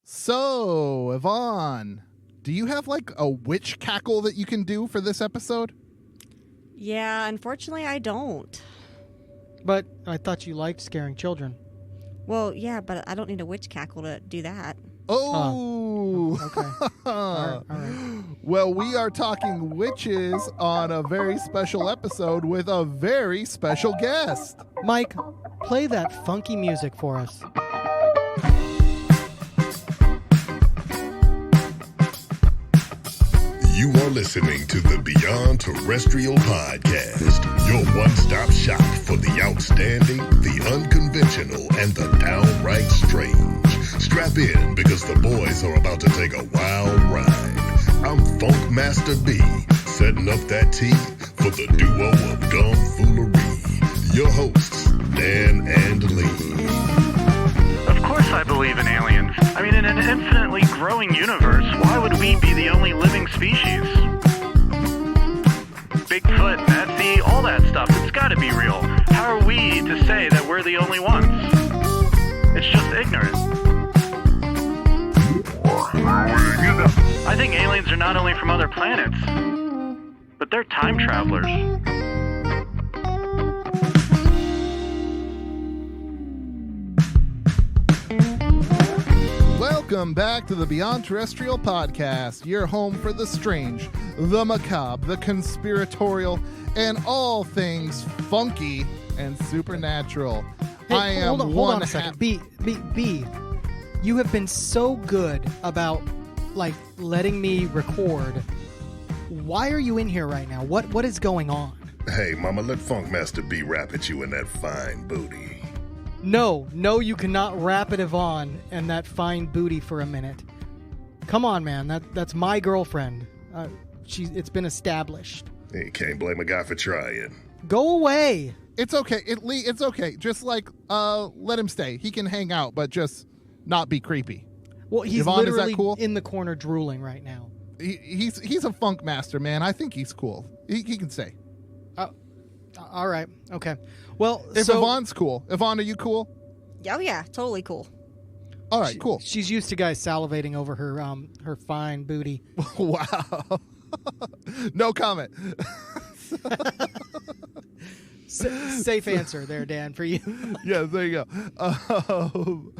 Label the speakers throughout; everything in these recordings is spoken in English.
Speaker 1: So, Yvonne, do you have like a witch cackle that you can do for this episode?
Speaker 2: Yeah, unfortunately I don't.
Speaker 3: But I thought you liked scaring children.
Speaker 2: Well, yeah, but I don't need a witch cackle to do that.
Speaker 1: Oh!
Speaker 3: Okay. All right.
Speaker 1: Well, we are talking witches on a very special episode with a very special guest.
Speaker 3: Mike, play that funky music for us.
Speaker 4: You are listening to the Beyond Terrestrial Podcast, your one-stop shop for the outstanding, the unconventional, and the downright strange. Strap in because the boys are about to take a wild ride. I'm Funk Master B, setting up that tea for the duo of Gumfoolery. Your hosts, Dan and Lee.
Speaker 5: Of course I believe in aliens. I mean, in an infinitely growing universe, why would we be the only living species? Bigfoot, Nessie, all that stuff, it's gotta be real. How are we to say that we're the only ones? It's just ignorant. I think aliens are not only from other planets, but they're time travelers.
Speaker 1: Welcome back to the Beyond Terrestrial Podcast, your home for the strange, the macabre, the conspiratorial, and all things funky and supernatural.
Speaker 3: Hey, hold on a second. B, you have been so good about, letting me record. Why are you in here right now? What is going on?
Speaker 4: Hey, mama, let Funk Master B rap at you in that fine booty.
Speaker 3: No, you cannot rap it Yvonne and that fine booty for a minute. Come on, man. That's my girlfriend. It's been established.
Speaker 4: You can't blame a guy for trying.
Speaker 3: Go away.
Speaker 1: It's okay. Lee, it's okay. Just let him stay. He can hang out, but just not be creepy.
Speaker 3: Well, he's
Speaker 1: Yvonne,
Speaker 3: literally
Speaker 1: is that cool?
Speaker 3: in the corner drooling right now.
Speaker 1: He's a funk master, man. I think he's cool. He can stay.
Speaker 3: All right. Okay. Well,
Speaker 1: if Yvonne's cool. Yvonne, are you cool?
Speaker 2: Oh, yeah, totally cool.
Speaker 1: All right, cool.
Speaker 3: She's used to guys salivating over her fine booty.
Speaker 1: Wow. No comment.
Speaker 3: Safe answer there, Dan, for you.
Speaker 1: Yeah, there you go.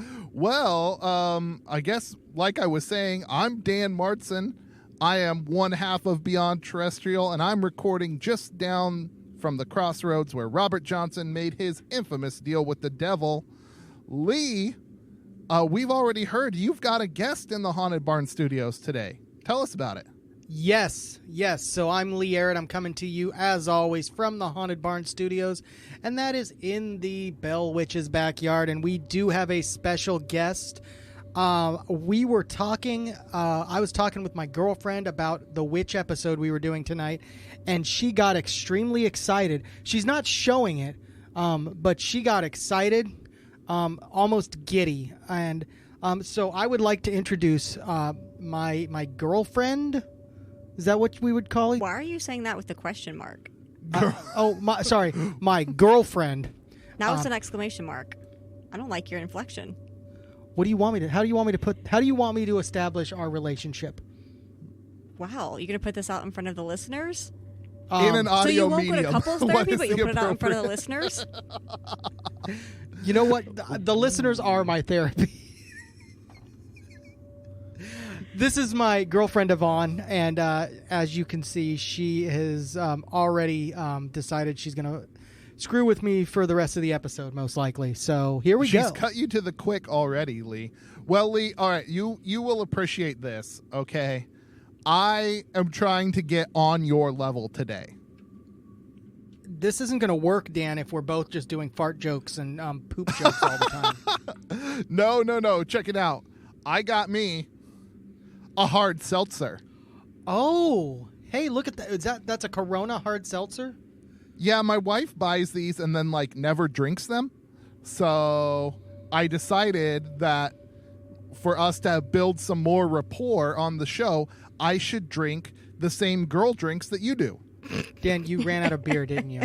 Speaker 1: I guess, like I was saying, I'm Dan Martson. I am one half of Beyond Terrestrial, and I'm recording just down from the crossroads where Robert Johnson made his infamous deal with the devil. Lee, we've already heard you've got a guest in the Haunted Barn Studios today. Tell us about it.
Speaker 3: Yes. So I'm Lee Arrett. I'm coming to you, as always, from the Haunted Barn Studios, and that is in the Bell Witch's backyard, and we do have a special guest. We were talking, I was talking with my girlfriend about the witch episode we were doing tonight, and she got extremely excited. She's not showing it, but she got excited, almost giddy. And so I would like to introduce my girlfriend. Is that what we would call it?
Speaker 2: Why are you saying that with the question mark?
Speaker 3: My girlfriend.
Speaker 2: Now it's an exclamation mark. I don't like your inflection.
Speaker 3: What do you want me to? How do you want me to establish our relationship?
Speaker 2: Wow, you're gonna put this out in front of the listeners?
Speaker 1: In an audio
Speaker 2: so you won't
Speaker 1: medium.
Speaker 2: go to couples therapy, but you'll put it out in front of the listeners?
Speaker 3: You know what? The listeners are my therapy. This is my girlfriend Yvonne, and as you can see, she has already decided she's going to screw with me for the rest of the episode, most likely. So here we go.
Speaker 1: She's cut you to the quick already, Lee. Well, Lee, all right, you will appreciate this, okay? I am trying to get on your level today.
Speaker 3: This isn't going to work, Dan, if we're both just doing fart jokes and poop jokes all the time.
Speaker 1: No. Check it out. I got me a hard seltzer.
Speaker 3: Oh, hey, look at that. That's a Corona hard seltzer?
Speaker 1: Yeah, my wife buys these and then never drinks them. So I decided that for us to build some more rapport on the show, I should drink the same girl drinks that you do.
Speaker 3: Dan, you ran out of beer, didn't you?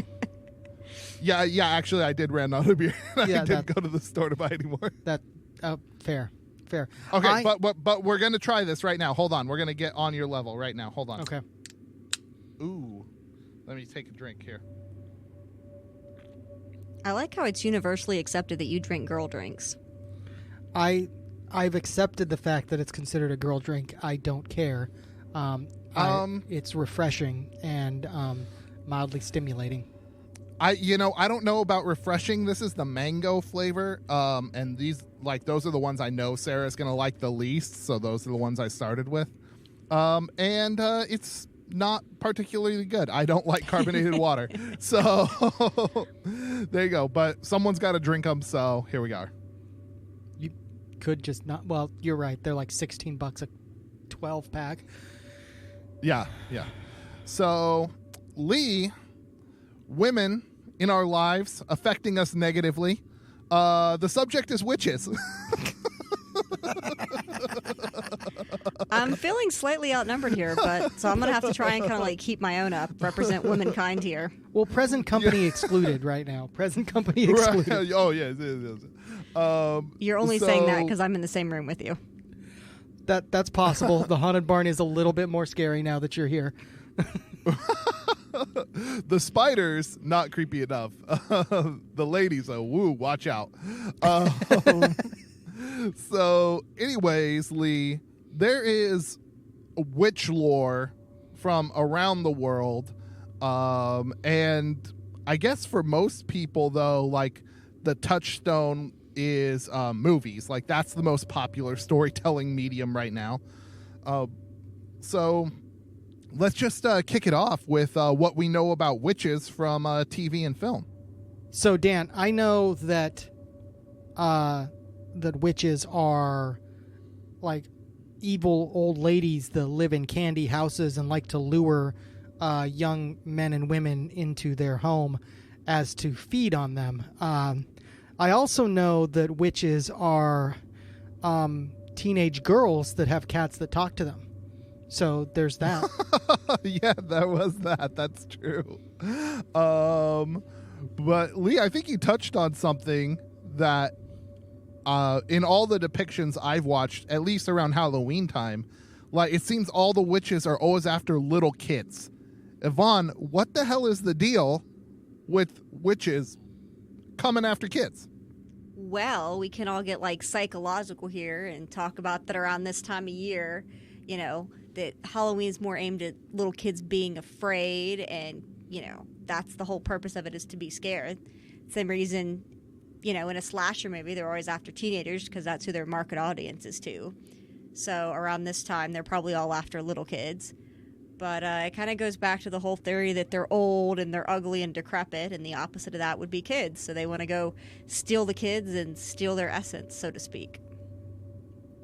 Speaker 3: Yeah,
Speaker 1: Actually, I did run out of beer. I
Speaker 3: Yeah,
Speaker 1: didn't go to the store to buy anymore.
Speaker 3: Fair. fair.
Speaker 1: Okay, but we're gonna try this right now. Hold on, we're gonna get on your level right now. Hold on.
Speaker 3: Okay.
Speaker 1: Ooh, let me take a drink here.
Speaker 2: I like how it's universally accepted that you drink girl drinks.
Speaker 3: I've accepted the fact that it's considered a girl drink. I don't care. It's refreshing and mildly stimulating.
Speaker 1: I don't know about refreshing. This is the mango flavor, and those are the ones I know Sarah's gonna like the least. So those are the ones I started with, and it's not particularly good. I don't like carbonated water, so there you go. But someone's got to drink them, so here we go.
Speaker 3: You could just not. Well, you're right. They're like $16 a 12 pack.
Speaker 1: Yeah. So, Lee, women in our lives affecting us negatively. The subject is witches.
Speaker 2: I'm feeling slightly outnumbered here, so I'm gonna have to try and kind of like keep my own up, represent womankind here.
Speaker 3: Well, present company excluded right now. Present company excluded.
Speaker 1: Right. Oh yes.
Speaker 2: You're only saying that because I'm in the same room with you.
Speaker 3: That's possible. The haunted barn is a little bit more scary now that you're here.
Speaker 1: The spiders, not creepy enough. The ladies, woo, watch out. So, anyways, Lee, there is witch lore from around the world. And I guess for most people, though, like the touchstone is movies. Like that's the most popular storytelling medium right now. So let's just kick it off with what we know about witches from TV and film.
Speaker 3: So, Dan, I know that that witches are like evil old ladies that live in candy houses and like to lure young men and women into their home as to feed on them. I also know that witches are teenage girls that have cats that talk to them. So there's that.
Speaker 1: Yeah, there was that. That's true. But Lee, I think you touched on something that in all the depictions I've watched, at least around Halloween time, like it seems all the witches are always after little kids. Yvonne, what the hell is the deal with witches coming after kids?
Speaker 2: Well, we can all get like psychological here and talk about that around this time of year, you know, that Halloween's more aimed at little kids being afraid, and, you know, that's the whole purpose of it, is to be scared. Same reason, you know, in a slasher movie, they're always after teenagers because that's who their market audience is to. So around this time, they're probably all after little kids. But it kind of goes back to the whole theory that they're old and they're ugly and decrepit, and the opposite of that would be kids. So they want to go steal the kids and steal their essence, so to speak.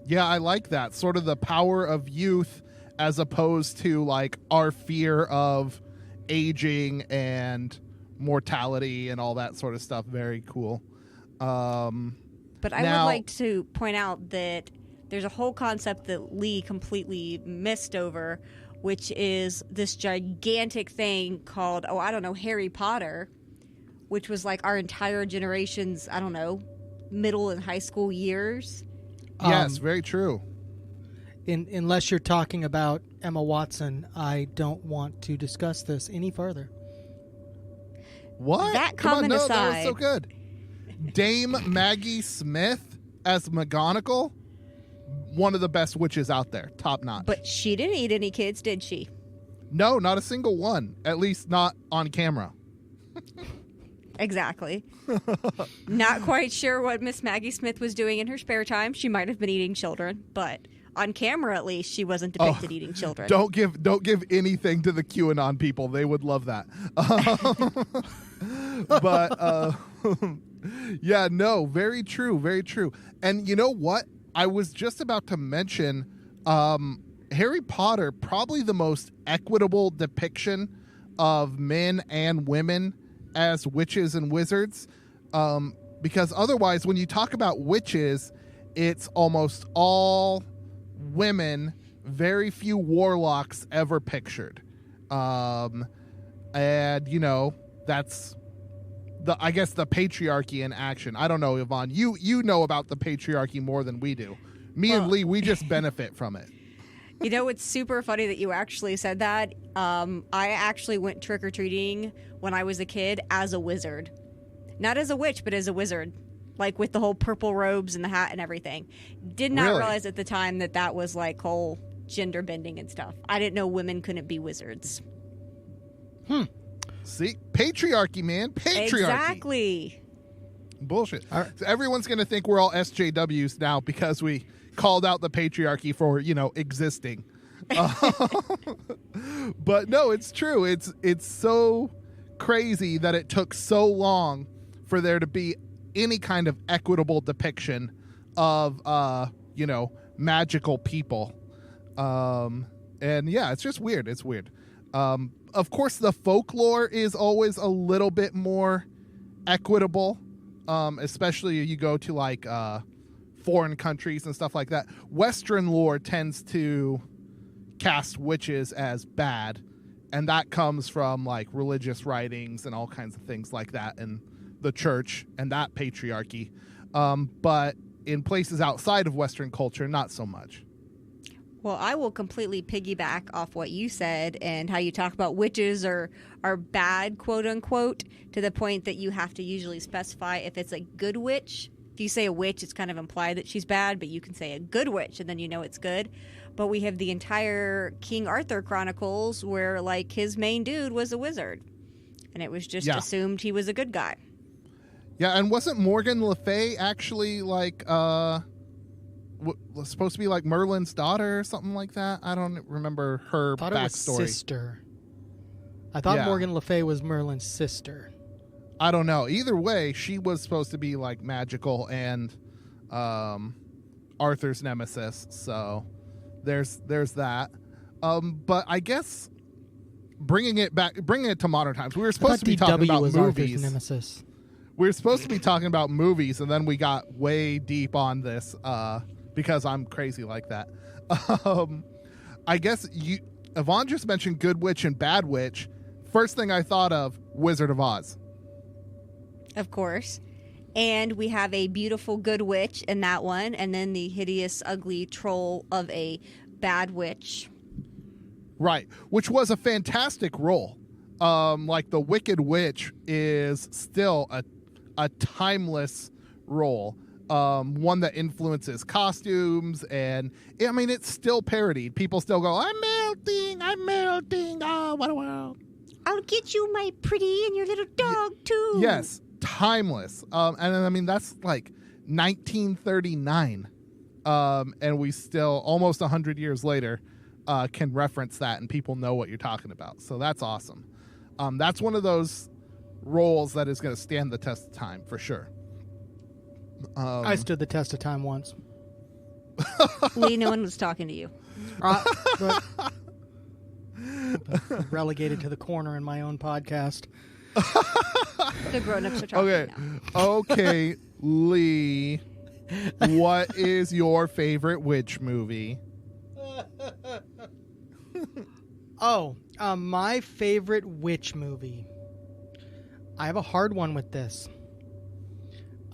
Speaker 1: Yeah, I like that. Sort of the power of youth as opposed to like our fear of aging and mortality and all that sort of stuff. Very cool.
Speaker 2: But I would like to point out that there's a whole concept that Lee completely missed over, which is this gigantic thing called, Harry Potter, which was like our entire generation's, middle and high school years.
Speaker 1: Yes, very true.
Speaker 3: Unless you're talking about Emma Watson, I don't want to discuss this any further.
Speaker 1: What?
Speaker 2: That comment aside.
Speaker 1: That was so good. Dame Maggie Smith as McGonagall, one of the best witches out there, top notch.
Speaker 2: But she didn't eat any kids, did she?
Speaker 1: No, not a single one. At least not on camera.
Speaker 2: Exactly. Not quite sure what Miss Maggie Smith was doing in her spare time. She might have been eating children, but on camera at least she wasn't depicted eating children.
Speaker 1: Don't give anything to the QAnon people. They would love that. But yeah, no, very true, very true. And you know what? I was just about to mention Harry Potter, probably the most equitable depiction of men and women as witches and wizards, because otherwise when you talk about witches, it's almost all women, very few warlocks ever pictured. And you know, that's I guess the patriarchy in action. I don't know, Yvonne, you know about the patriarchy more than we do. Me and
Speaker 2: Well-
Speaker 1: Lee, we just benefit from it.
Speaker 2: You know, it's super funny that you actually said that. I actually went trick-or-treating when I was a kid as a wizard. Not as a witch, but as a wizard. Like with the whole purple robes and the hat and everything. Did not
Speaker 1: Really?
Speaker 2: realize at the time that was like whole gender bending and stuff. I didn't know women couldn't be wizards.
Speaker 1: See? Patriarchy, man. Patriarchy.
Speaker 2: Exactly.
Speaker 1: Bullshit.
Speaker 3: All right.
Speaker 1: So everyone's going to think we're all SJWs now because we called out the patriarchy for, existing. But no, it's true. It's so crazy that it took so long for there to be any kind of equitable depiction of, magical people. And yeah, it's just weird. It's weird. Of course, the folklore is always a little bit more equitable, especially you go to like foreign countries and stuff like that. Western lore tends to cast witches as bad, and that comes from like religious writings and all kinds of things like that, and the church and that patriarchy. But in places outside of Western culture, not so much.
Speaker 2: Well, I will completely piggyback off what you said and how you talk about witches are bad, quote unquote, to the point that you have to usually specify if it's a good witch. If you say a witch, it's kind of implied that she's bad, but you can say a good witch and then you know it's good. But we have the entire King Arthur Chronicles where like his main dude was a wizard. And it was just assumed he was a good guy.
Speaker 1: Yeah, and wasn't Morgan Le Fay actually like was supposed to be like Merlin's daughter or something like that? I don't remember her
Speaker 3: I thought
Speaker 1: backstory.
Speaker 3: it was sister. I thought
Speaker 1: Yeah.
Speaker 3: Morgan Le Fay was Merlin's sister.
Speaker 1: I don't know. Either way, she was supposed to be like magical and Arthur's nemesis. So there's that. But I guess bringing it to modern times. We were supposed to be talking about
Speaker 3: was Arthur's
Speaker 1: movies.
Speaker 3: nemesis.
Speaker 1: We were supposed to be talking about movies, and then we got way deep on this because I'm crazy like that. I guess Yvonne just mentioned Good Witch and Bad Witch. First thing I thought of, Wizard of Oz.
Speaker 2: Of course. And we have a beautiful good witch in that one, and then the hideous, ugly troll of a bad witch.
Speaker 1: Right, which was a fantastic role. Like the Wicked Witch is still a timeless role. One that influences costumes, and I mean it's still parodied. People still go, I'm melting, oh, what a world.
Speaker 2: I'll get you, my pretty, and your little dog, too.
Speaker 1: Yes, timeless. And I mean, that's like 1939. And we still, almost 100 years later, can reference that and people know what you're talking about. So that's awesome. That's one of those roles that is going to stand the test of time for sure.
Speaker 3: I stood the test of time once.
Speaker 2: Lee, no one was talking to you.
Speaker 3: But relegated to the corner in my own podcast.
Speaker 2: The grown-ups are talking
Speaker 1: Okay.
Speaker 2: now.
Speaker 1: Okay, Lee, what is your favorite witch movie?
Speaker 3: My favorite witch movie. I have a hard one with this.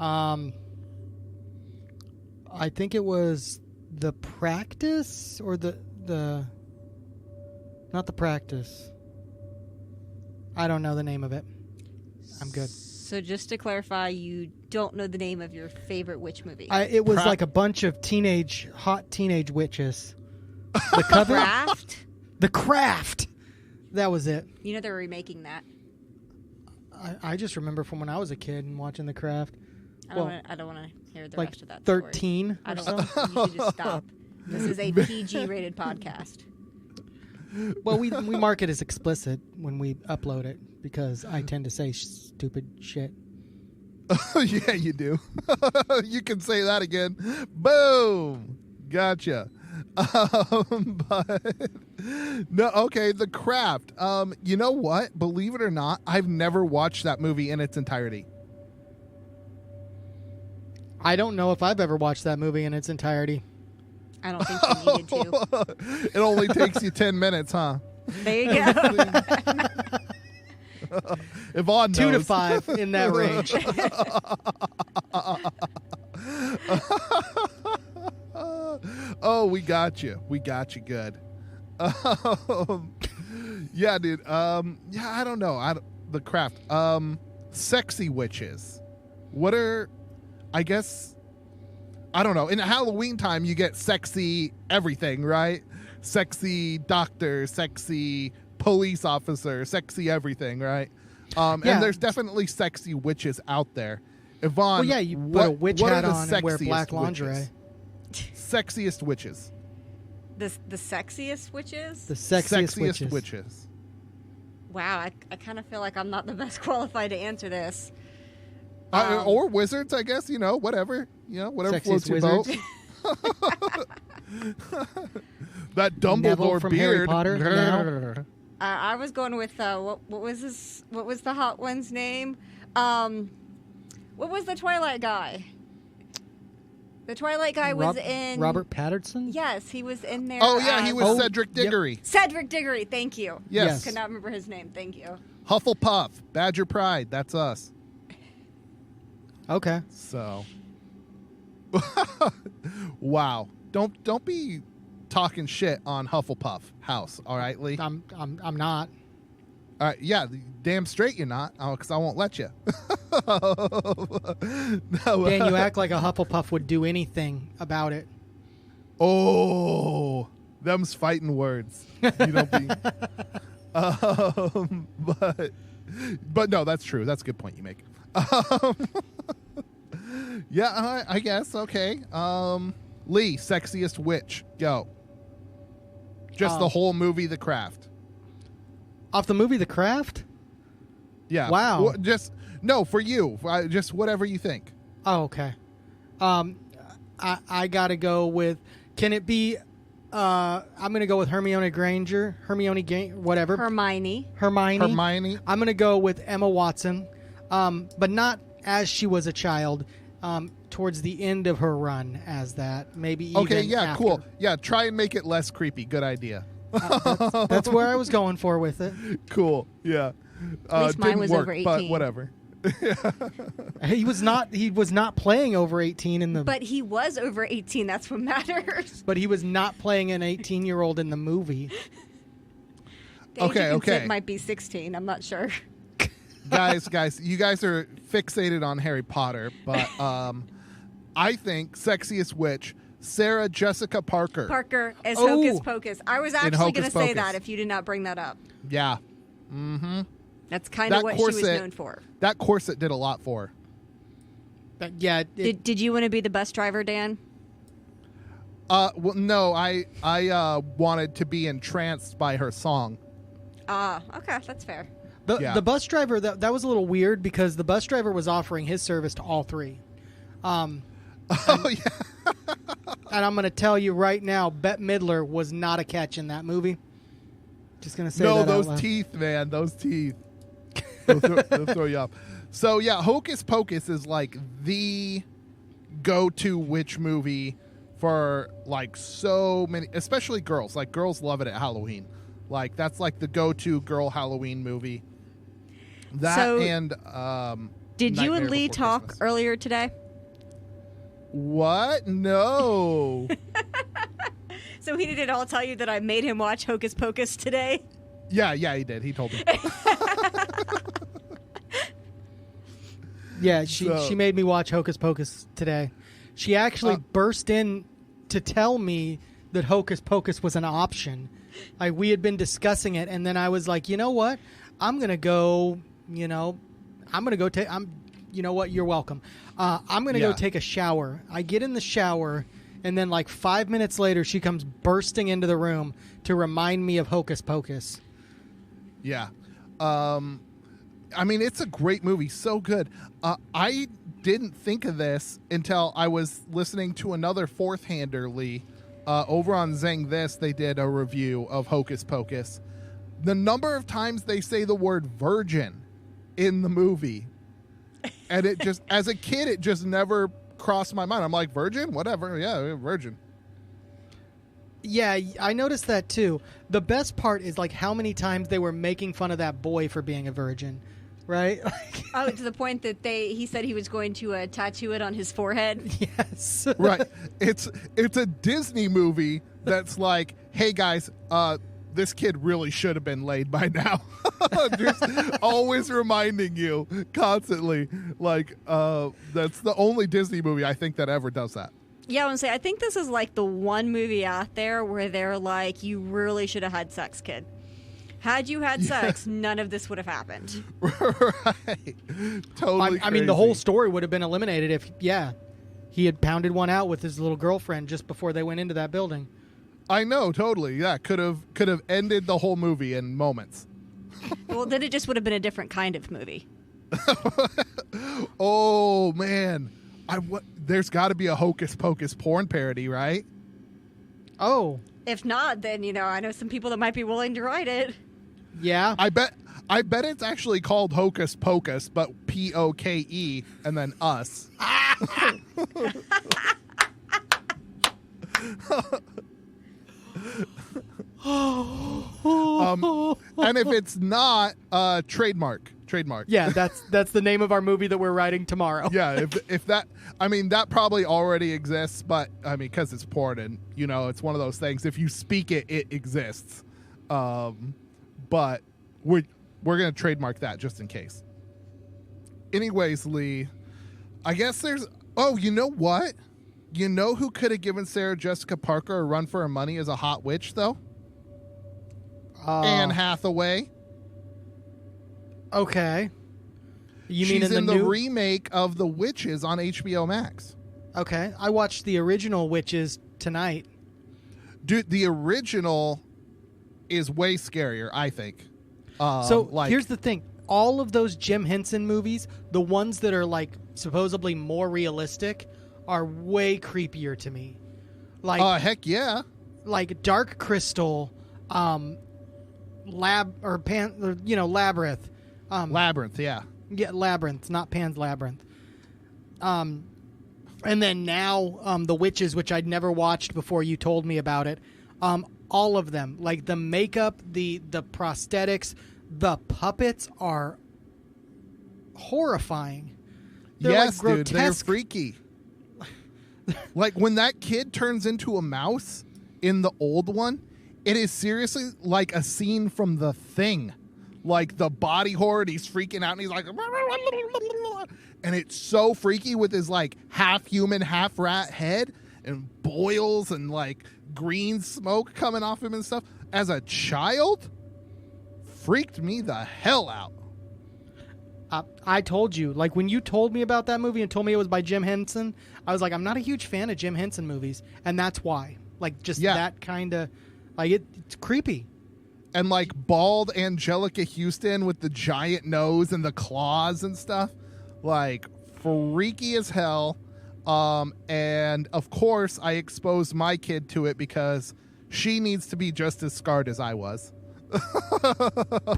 Speaker 3: I think it was The Practice or the not The Practice. I don't know the name of it. I'm good.
Speaker 2: So just to clarify, you don't know the name of your favorite witch movie.
Speaker 3: It was like a bunch of hot teenage witches. The cover?
Speaker 2: Craft?
Speaker 3: The Craft. That was it.
Speaker 2: You know they're remaking that.
Speaker 3: I just remember from when I was a kid and watching The Craft.
Speaker 2: I don't want to hear the
Speaker 3: Like
Speaker 2: rest of that
Speaker 3: 13
Speaker 2: story. I
Speaker 3: or
Speaker 2: don't
Speaker 3: something.
Speaker 2: You should just stop. This is a PG-rated podcast.
Speaker 3: Well, we mark it as explicit when we upload it because I tend to say stupid shit.
Speaker 1: Yeah, you do. You can say that again. Boom. Gotcha. But no, okay, The Craft. You know what? Believe it or not, I've never watched that movie in its entirety.
Speaker 3: I don't know if I've ever watched that movie in its entirety.
Speaker 2: I don't think you needed to.
Speaker 1: It only takes you 10 minutes, huh?
Speaker 2: There you go.
Speaker 1: Yvonne knows.
Speaker 3: 2 to 5 in that range.
Speaker 1: Oh, we got you. We got you good. Yeah, dude. Yeah, I don't know. The craft. Sexy witches. What are? I guess. I don't know. In Halloween time, you get sexy everything, right? Sexy doctor, sexy police officer, sexy everything, right?
Speaker 3: Yeah.
Speaker 1: And there's definitely sexy witches out there. Yvonne,
Speaker 3: Well, yeah, you put a witch
Speaker 1: what
Speaker 3: hat
Speaker 1: are the
Speaker 3: on and wear
Speaker 1: sexiest
Speaker 3: black lingerie.
Speaker 1: witches? Sexiest witches.
Speaker 2: The sexiest witches?
Speaker 3: The sexiest,
Speaker 1: Sexiest
Speaker 3: witches.
Speaker 1: witches.
Speaker 2: Wow, I kind of feel like I'm not the best qualified to answer this.
Speaker 1: Or wizards, I guess. Whatever. Whatever
Speaker 3: Sexiest
Speaker 1: floats your boat. That
Speaker 3: Neville
Speaker 1: Dumbledore
Speaker 3: from Harry
Speaker 1: beard.
Speaker 3: Potter.
Speaker 1: Grrr.
Speaker 3: Now.
Speaker 2: I was going with what was this? What was the hot one's name? What was the Twilight guy? The Twilight guy was in
Speaker 3: Robert Patterson.
Speaker 2: Yes, he was in there.
Speaker 1: Oh yeah, he was
Speaker 3: Oh,
Speaker 1: Cedric
Speaker 3: yep.
Speaker 1: Diggory.
Speaker 2: Cedric Diggory. Thank you.
Speaker 1: Yes.
Speaker 2: Could not remember his name. Thank you.
Speaker 1: Hufflepuff, Badger Pride. That's us.
Speaker 3: Okay.
Speaker 1: So, wow. Don't be talking shit on Hufflepuff House. All right, Lee.
Speaker 3: I'm not.
Speaker 1: All right, yeah, damn straight you're not, because I won't let you. No,
Speaker 3: Dan, you act like a Hufflepuff would do anything about it.
Speaker 1: Oh, them's fighting words. You don't be. But no, that's true. That's a good point you make. Yeah, I guess. Okay. Lee, sexiest witch. Go. Just the whole movie, The Craft.
Speaker 3: Off the movie The Craft?
Speaker 1: Yeah.
Speaker 3: Wow.
Speaker 1: Just no for you. Just whatever you think.
Speaker 3: Oh, okay. I gotta go with. Can it be? I'm gonna go with Hermione Granger. Whatever.
Speaker 2: Hermione.
Speaker 3: Hermione. I'm gonna go with Emma Watson, but not as she was a child. Towards the end of her run as that, maybe even
Speaker 1: Okay. Yeah.
Speaker 3: after.
Speaker 1: Cool. Yeah. Try and make it less creepy. Good idea.
Speaker 3: That's where I was going for with it.
Speaker 1: Cool. Yeah.
Speaker 2: At least mine
Speaker 1: didn't
Speaker 2: was
Speaker 1: work,
Speaker 2: over
Speaker 1: but
Speaker 2: 18.
Speaker 1: whatever.
Speaker 3: He was not playing over 18 in the.
Speaker 2: But he was over 18. That's what matters.
Speaker 3: But he was not playing an 18-year-old in the movie.
Speaker 2: The age
Speaker 1: Okay,
Speaker 2: of consent
Speaker 1: okay.
Speaker 2: might be 16. I'm not sure.
Speaker 1: guys, you guys are fixated on Harry Potter, but I think sexiest witch, Sarah Jessica Parker.
Speaker 2: Parker as
Speaker 3: Oh.
Speaker 2: Hocus Pocus. I was actually going to
Speaker 1: Hocus
Speaker 2: say
Speaker 1: Pocus.
Speaker 2: that if you did not bring that up.
Speaker 1: Yeah. Mm-hmm.
Speaker 2: That's kind of
Speaker 1: That
Speaker 2: what she was
Speaker 1: corset-
Speaker 2: known for.
Speaker 1: That corset did a lot for her.
Speaker 3: But yeah.
Speaker 2: Did you want to be the bus driver, Dan?
Speaker 1: Well, no, I wanted to be entranced by her song.
Speaker 2: Okay, that's fair.
Speaker 1: Yeah.
Speaker 3: The bus driver, that was a little weird because the bus driver was offering his service to all three.
Speaker 1: Oh yeah.
Speaker 3: And I'm going to tell you right now, Bette Midler was not a catch in that movie. Just going to say
Speaker 1: No,
Speaker 3: that out
Speaker 1: those
Speaker 3: loud.
Speaker 1: teeth, man. Those teeth. They'll throw you off. So yeah, Hocus Pocus is like the go-to witch movie for like so many, especially girls. Like girls love it at Halloween. Like that's like the go-to girl Halloween movie. That
Speaker 2: So,
Speaker 1: and
Speaker 2: Did you
Speaker 1: Nightmare
Speaker 2: and Lee
Speaker 1: Before
Speaker 2: talk
Speaker 1: Christmas.
Speaker 2: earlier today?
Speaker 1: What? No.
Speaker 2: So he didn't all tell you that I made him watch Hocus Pocus today?
Speaker 1: Yeah, he did. He told me.
Speaker 3: Yeah,
Speaker 1: So-
Speaker 3: she made me watch Hocus Pocus today. She actually burst in to tell me that Hocus Pocus was an option. Like we had been discussing it, and then I was like, you know what? I'm gonna go. You know what? You're welcome. I'm gonna go
Speaker 1: Yeah.
Speaker 3: take a shower. I get in the shower, and then like 5 minutes later, she comes bursting into the room to remind me of Hocus Pocus.
Speaker 1: Yeah. I mean, it's a great movie. So good. I didn't think of this until I was listening to another fourth hander, Lee. Over on Zang This, they did a review of Hocus Pocus. The number of times they say the word virgin in the movie. And it just, as a kid, it just never crossed my mind. I'm like, virgin? Whatever. Yeah, virgin.
Speaker 3: Yeah, I noticed that too. The best part is like how many times they were making fun of that boy for being a virgin. right?
Speaker 2: Oh, to the point that he said he was going to tattoo it on his forehead.
Speaker 3: Yes.
Speaker 1: Right. It's a Disney movie that's like, hey guys, this kid really should have been laid by now. Just always reminding you constantly. Like, that's the only Disney movie I think that ever does that.
Speaker 2: Yeah, I want to say, I think this is like the one movie out there where they're like, you really should have had sex, kid. Had you had sex, none of this would have happened.
Speaker 1: Right. Totally
Speaker 3: I mean, the
Speaker 1: crazy.
Speaker 3: whole story would have been eliminated if, he had pounded one out with his little girlfriend just before they went into that building.
Speaker 1: I know, totally. Yeah, could have ended the whole movie in moments.
Speaker 2: Well, then it just would have been a different kind of movie.
Speaker 1: Oh man, there's got to be a Hocus Pocus porn parody, right?
Speaker 3: Oh,
Speaker 2: If not, then, I know some people that might be willing to write it.
Speaker 3: yeah.
Speaker 1: I bet it's actually called Hocus Pocus, but Poke and then us. And if it's not, trademark.
Speaker 3: Yeah, that's the name of our movie that we're writing tomorrow.
Speaker 1: Yeah, if that, I mean, that probably already exists, but I mean, because it's porn and it's one of those things. If you speak it, it exists. But we're gonna trademark that just in case. Anyways, Lee, I guess there's. Oh, you know what? You know who could have given Sarah Jessica Parker a run for her money as a hot witch, though? Anne Hathaway.
Speaker 3: Okay. You
Speaker 1: She's
Speaker 3: mean
Speaker 1: in the
Speaker 3: new
Speaker 1: remake of The Witches on HBO Max.
Speaker 3: Okay, I watched the original Witches tonight.
Speaker 1: Dude, the original is way scarier, I think.
Speaker 3: Here's the thing. All of those Jim Henson movies, the ones that are like supposedly more realistic, are way creepier to me. Like
Speaker 1: heck yeah.
Speaker 3: Like Dark Crystal, Labyrinth.
Speaker 1: Labyrinth, yeah.
Speaker 3: Yeah, Labyrinth, not Pan's Labyrinth. And then now The Witches, which I'd never watched before you told me about it. All of them, like the makeup, the prosthetics, the puppets are horrifying. They're
Speaker 1: Yes,
Speaker 3: like
Speaker 1: dude, they're
Speaker 3: grotesque.
Speaker 1: freaky. Like when that kid turns into a mouse in the old one, it is seriously like a scene from The Thing. Like the body horror, and he's freaking out and he's like, and it's so freaky with his like half human, half rat head and boils and like green smoke coming off him and stuff. As a child, freaked me the hell out.
Speaker 3: I told you, like when you told me about that movie and told me it was by Jim Henson, I was like, I'm not a huge fan of Jim Henson movies, and that's why. Like just that kind of, like it's creepy.
Speaker 1: And like bald Angelica Houston with the giant nose and the claws and stuff, like freaky as hell. And of course, I exposed my kid to it because she needs to be just as scarred as I was.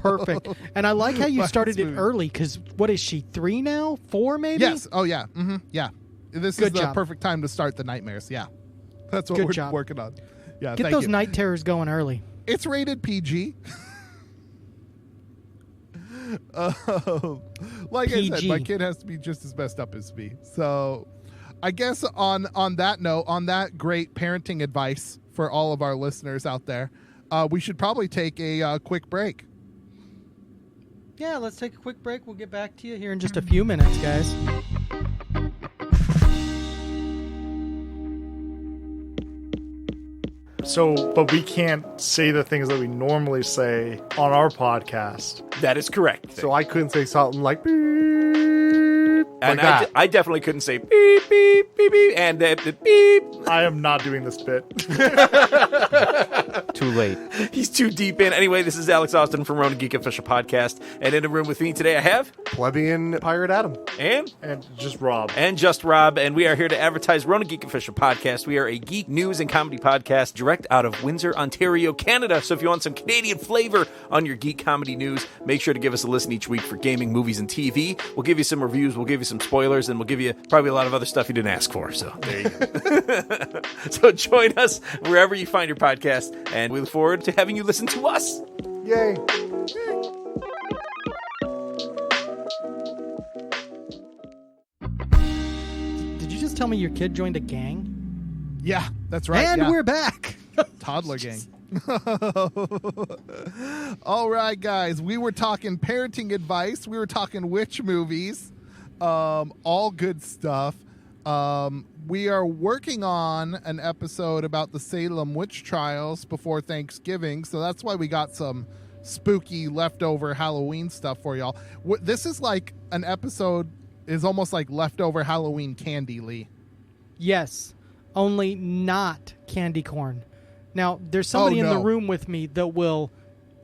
Speaker 3: Perfect. And I like how you
Speaker 1: By
Speaker 3: started
Speaker 1: this
Speaker 3: it
Speaker 1: movie.
Speaker 3: early, because what is she, 3 now? 4 maybe?
Speaker 1: Yes. Oh yeah. Mm-hmm. Yeah. This
Speaker 3: Good
Speaker 1: is the
Speaker 3: job.
Speaker 1: perfect time to start the nightmares. Yeah. That's what
Speaker 3: Good
Speaker 1: we're
Speaker 3: job.
Speaker 1: working on. Yeah.
Speaker 3: Get
Speaker 1: thank
Speaker 3: those
Speaker 1: you.
Speaker 3: night terrors going early.
Speaker 1: It's rated PG. Like I said,
Speaker 3: PG.
Speaker 1: my kid has to be just as messed up as me. So I guess on that note, on that great parenting advice for all of our listeners out there, we should probably take a quick break.
Speaker 3: Yeah, let's take a quick break. We'll get back to you here in just a few minutes, guys.
Speaker 6: So, but we can't say the things that we normally say on our podcast.
Speaker 7: That is correct.
Speaker 8: So I couldn't say something like beep,
Speaker 7: and
Speaker 8: like that.
Speaker 7: I definitely couldn't say beep, beep, beep, beep, and beep.
Speaker 6: I am not doing this bit.
Speaker 8: Too late.
Speaker 7: He's too deep in. Anyway, this is Alex Austin from Ronan Geek Official Podcast. And in the room with me today, I have...
Speaker 8: Plebeian Pirate Adam.
Speaker 7: And
Speaker 6: just Rob.
Speaker 7: And just Rob. And we are here to advertise Ronan Geek Official Podcast. We are a geek news and comedy podcast direct out of Windsor, Ontario, Canada. So if you want some Canadian flavor on your geek comedy news, make sure to give us a listen each week for gaming, movies, and TV. We'll give you some reviews. We'll give you some spoilers. And we'll give you probably a lot of other stuff you didn't ask for. So there you go. So join us wherever you find your podcast. And we look forward to having you listen to us.
Speaker 8: Yay.
Speaker 3: just tell me your kid joined a gang?
Speaker 1: Yeah, that's right.
Speaker 3: And
Speaker 1: yeah.
Speaker 3: we're back.
Speaker 1: Toddler gang. All right, guys. We were talking parenting advice. We were talking witch movies. All good stuff. We are working on an episode about the Salem witch trials before Thanksgiving, so that's why we got some spooky leftover Halloween stuff for y'all. This is like an episode is almost like leftover Halloween candy, Lee.
Speaker 3: Yes, only not candy corn. Now, there's somebody in the room with me that will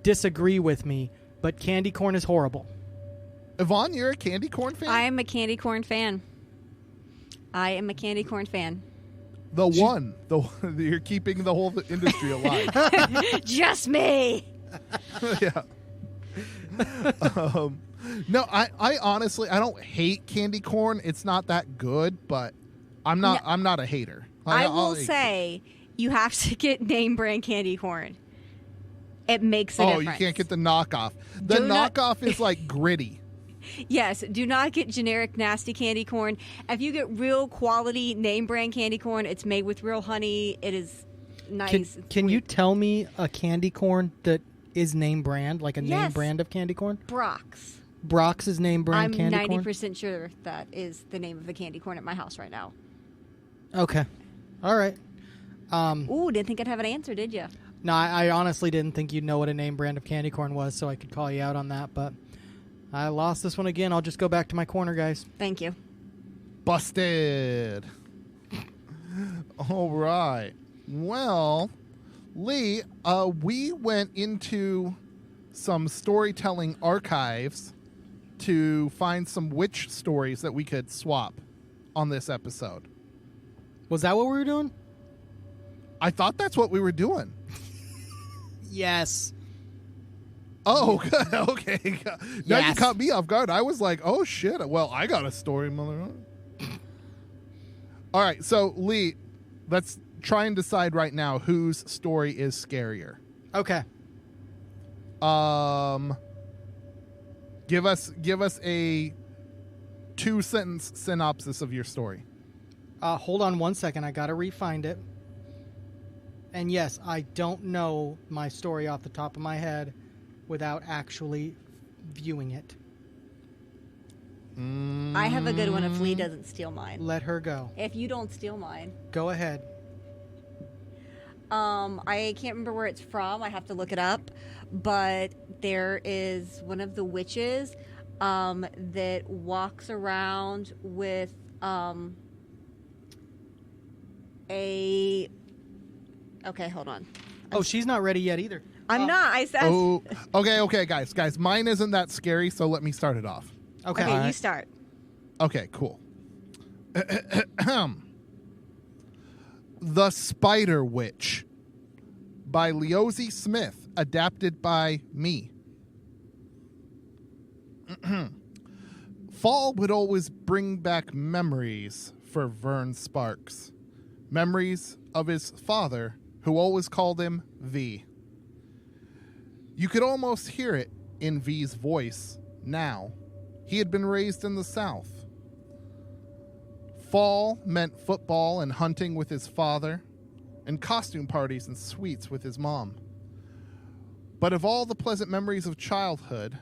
Speaker 3: disagree with me, but candy corn is horrible.
Speaker 1: Yvonne, you're a candy corn fan?
Speaker 2: I am a candy corn fan.
Speaker 1: The one. You're keeping the whole industry alive.
Speaker 2: Just me.
Speaker 1: Yeah. No, I honestly, I don't hate candy corn. It's not that good, but I'm not a hater.
Speaker 2: I will say you have to get name brand candy corn. It makes a difference.
Speaker 1: You can't get the knockoff. The knockoff is like gritty.
Speaker 2: Yes, do not get generic nasty candy corn. If you get real quality name brand candy corn, it's made with real honey. It is nice.
Speaker 3: Can you tell me a candy corn that is name brand, like a name brand of candy corn?
Speaker 2: Brock's.
Speaker 3: Brock's is name brand candy corn?
Speaker 2: I'm 90% sure that is the name of the candy corn at my house right now.
Speaker 3: Okay. All right.
Speaker 2: Didn't think I'd have an answer, did you?
Speaker 3: No, I honestly didn't think you'd know what a name brand of candy corn was, so I could call you out on that, but I lost this one again. I'll just go back to my corner, guys.
Speaker 2: Thank you.
Speaker 1: Busted. All right. Well, Lee, we went into some storytelling archives to find some witch stories that we could swap on this episode.
Speaker 3: Was that what we were doing?
Speaker 1: I thought that's what we were doing.
Speaker 3: Yes.
Speaker 1: Oh, okay. Now you caught me off guard. I was like, oh, shit. Well, I got a story, mother. All right. So, Lee, let's try and decide right now whose story is scarier.
Speaker 3: Okay.
Speaker 1: Give us a 2-sentence synopsis of your story.
Speaker 3: Hold on one second. I got to re-find it. And yes, I don't know my story off the top of my head without actually viewing it.
Speaker 2: I have a good one if Lee doesn't steal mine.
Speaker 3: Let her go.
Speaker 2: If you don't steal mine.
Speaker 3: Go ahead.
Speaker 2: I can't remember where it's from. I have to look it up. But there is one of the witches that walks around with a... Okay, hold on.
Speaker 3: Oh, she's not ready yet either.
Speaker 2: I'm not. I said...
Speaker 1: Oh, okay, guys. Mine isn't that scary, so let me start it off.
Speaker 3: Okay.
Speaker 2: Okay, you start.
Speaker 1: Okay, cool. The Spider Witch by Leozie Smith, adapted by me. Fall would always bring back memories for Vern Sparks. Memories of his father, who always called him V. You could almost hear it in V's voice now. He had been raised in the South. Fall meant football and hunting with his father, and costume parties and sweets with his mom. But of all the pleasant memories of childhood,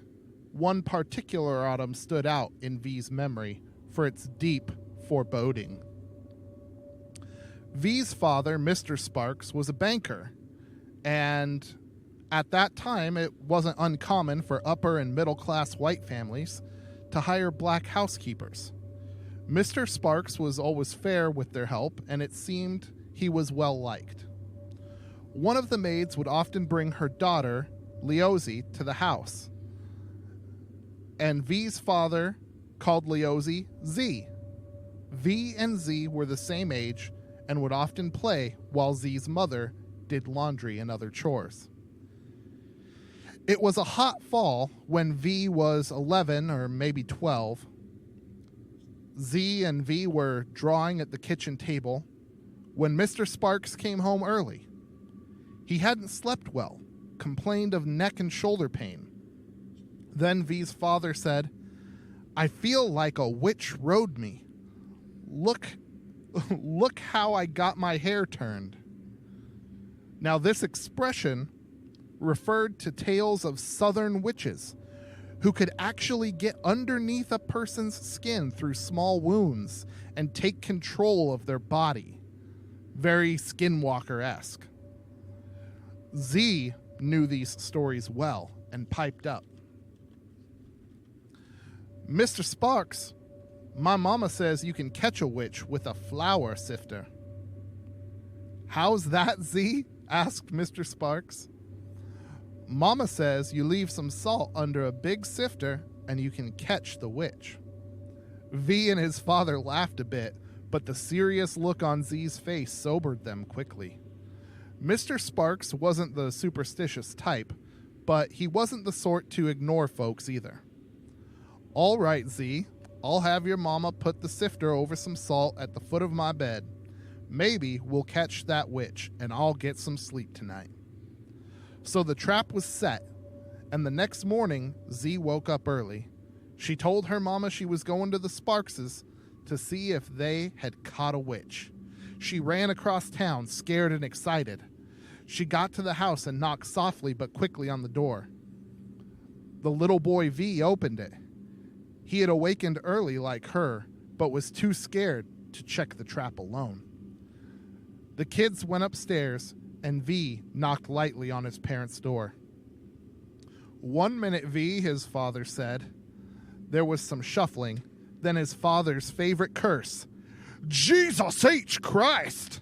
Speaker 1: one particular autumn stood out in V's memory for its deep foreboding. V's father, Mr. Sparks, was a banker, and at that time it wasn't uncommon for upper and middle class white families to hire black housekeepers. Mr. Sparks was always fair with their help, and it seemed he was well liked. One of the maids would often bring her daughter, Leozie, to the house, and V's father called Leozie Z. V and Z were the same age and would often play while Z's mother did laundry and other chores. It was a hot fall when V was 11 or maybe 12. Z and V were drawing at the kitchen table when Mr. Sparks came home early. He hadn't slept well, complained of neck and shoulder pain. Then V's father said, "I feel like a witch rode me. Look Look how I got my hair turned. Now, this expression referred to tales of southern witches who could actually get underneath a person's skin through small wounds and take control of their body. Very Skinwalker-esque. Z knew these stories well and piped up. Mr. Sparks, my mama says you can catch a witch with a flour sifter. How's that, Z? Asked Mr. Sparks. Mama says you leave some salt under a big sifter and you can catch the witch. V and his father laughed a bit, but the serious look on Z's face sobered them quickly. Mr. Sparks wasn't the superstitious type, but he wasn't the sort to ignore folks either. All right, Z, I'll have your mama put the sifter over some salt at the foot of my bed. Maybe we'll catch that witch and I'll get some sleep tonight. So the trap was set, and the next morning, Z woke up early. She told her mama she was going to the Sparkses to see if they had caught a witch. She ran across town, scared and excited. She got to the house and knocked softly but quickly on the door. The little boy V opened it. He had awakened early like her, but was too scared to check the trap alone. The kids went upstairs, and V knocked lightly on his parents' door. 1 minute, V, his father said. There was some shuffling, then his father's favorite curse, Jesus H. Christ!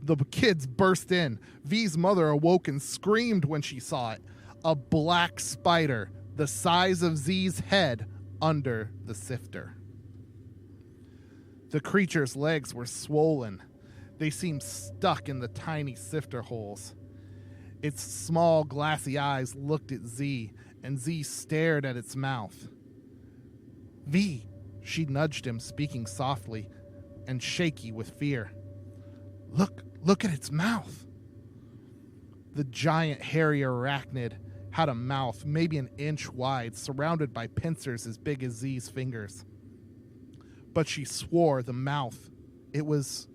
Speaker 1: The kids burst in. V's mother awoke and screamed when she saw it. A black spider, the size of Z's head, under the sifter. The creature's legs were swollen. They seemed stuck in the tiny sifter holes. Its small, glassy eyes looked at Z, and Z stared at its mouth. V, she nudged him, speaking softly and shaky with fear. Look at its mouth. The giant hairy arachnid had a mouth maybe an inch wide, surrounded by pincers as big as Z's fingers. But she swore the mouth, it was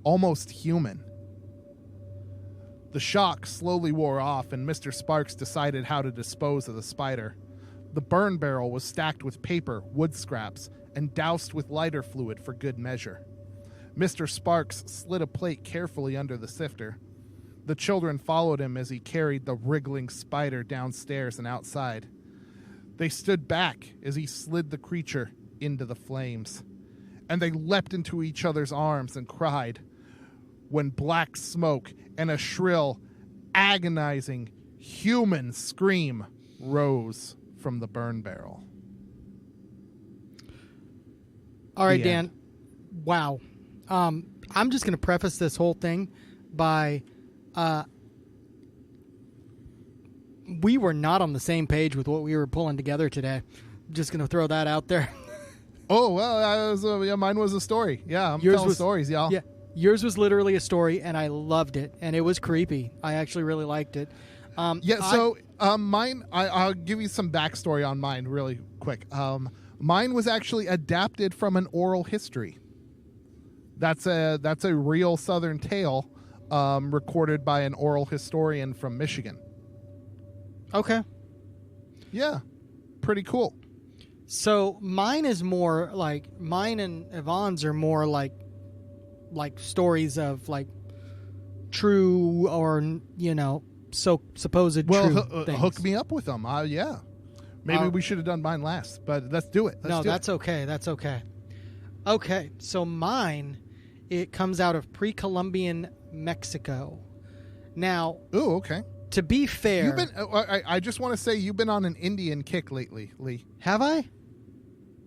Speaker 1: almost human. The shock slowly wore off, and Mr. Sparks decided how to dispose of the spider. The burn barrel was stacked with paper, wood scraps, and doused with lighter fluid for good measure. Mr. Sparks slid a plate carefully under the sifter. The children followed him as he carried the wriggling spider downstairs and outside. They stood back as he slid the creature into the flames, and they leapt into each other's arms and cried when black smoke and a shrill, agonizing, human scream rose from the burn barrel.
Speaker 3: All right,
Speaker 1: The
Speaker 3: Dan.
Speaker 1: end.
Speaker 3: Wow. I'm just going to preface this whole thing by we were not on the same page with what we were pulling together today. Just going to throw that out there.
Speaker 1: Oh, well, mine was a story. Yeah, I'm
Speaker 3: Yours
Speaker 1: telling
Speaker 3: was-
Speaker 1: stories, y'all.
Speaker 3: Yeah. Yours was literally a story, and I loved it, and it was creepy. I actually really liked it.
Speaker 1: Mine, I'll give you some backstory on mine really quick. Mine was actually adapted from an oral history. That's a real Southern tale recorded by an oral historian from Michigan.
Speaker 3: Okay.
Speaker 1: Yeah, pretty cool.
Speaker 3: So mine is more like, mine and Yvonne's are more like stories of like true or, so supposed true things.
Speaker 1: Hook me up with them. Yeah. Maybe we should have done mine last, but let's do it.
Speaker 3: That's okay. That's okay. Okay, so mine, it comes out of pre-Columbian Mexico. Now,
Speaker 1: Ooh, okay.
Speaker 3: to be fair,
Speaker 1: You've been. I just want to say you've been on an Indian kick lately, Lee.
Speaker 3: have I?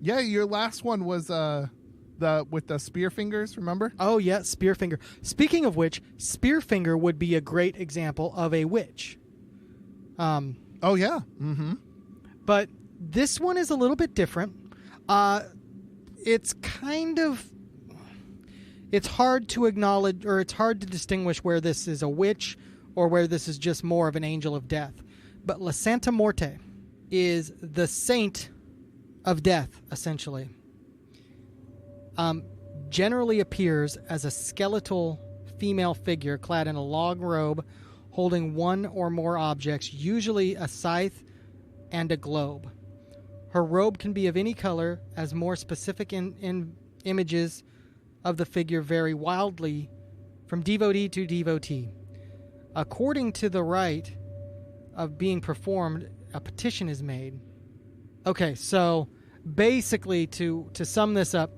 Speaker 1: Yeah, your last one was with the spear fingers. Remember?
Speaker 3: Oh yeah, Spearfinger. Speaking of which, Spearfinger would be a great example of a witch.
Speaker 1: Oh yeah. Mm-hmm.
Speaker 3: But this one is a little bit different. It's hard to acknowledge, or it's hard to distinguish where this is a witch or where this is just more of an angel of death. But La Santa Muerte is the saint of death, essentially. generally appears as a skeletal female figure clad in a long robe holding one or more objects, usually a scythe and a globe. Her robe can be of any color, as more specific images of the figure vary wildly from devotee to devotee. According to the rite of being performed, a petition is made. Okay, so basically, to sum this up,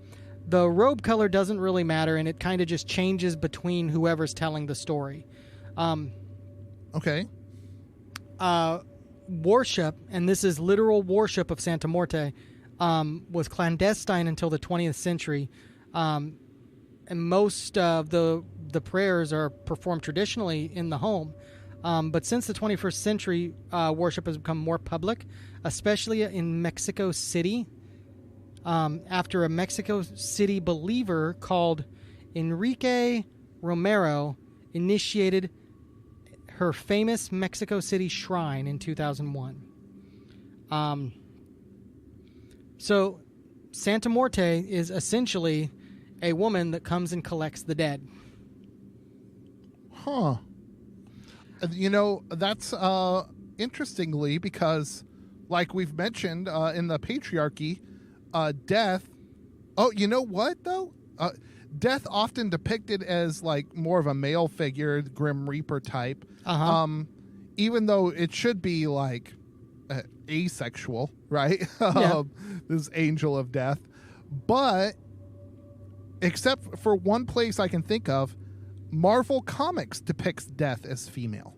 Speaker 3: the robe color doesn't really matter, and it kind of just changes between whoever's telling the story.
Speaker 1: Okay.
Speaker 3: Worship, and this is literal worship of Santa Morte, was clandestine until the 20th century, and most of the prayers are performed traditionally in the home. But since the 21st century, worship has become more public, especially in Mexico City, after a Mexico City believer called Enrique Romero initiated her famous Mexico City shrine in 2001. So Santa Morte is essentially a woman that comes and collects the dead.
Speaker 1: Huh. That's interestingly, because like we've mentioned in the patriarchy, death. Oh, you know what though? Death often depicted as like more of a male figure, Grim Reaper type. Even though it should be like asexual, right?
Speaker 3: Yeah.
Speaker 1: This angel of death. But except for one place I can think of, Marvel Comics depicts death as female.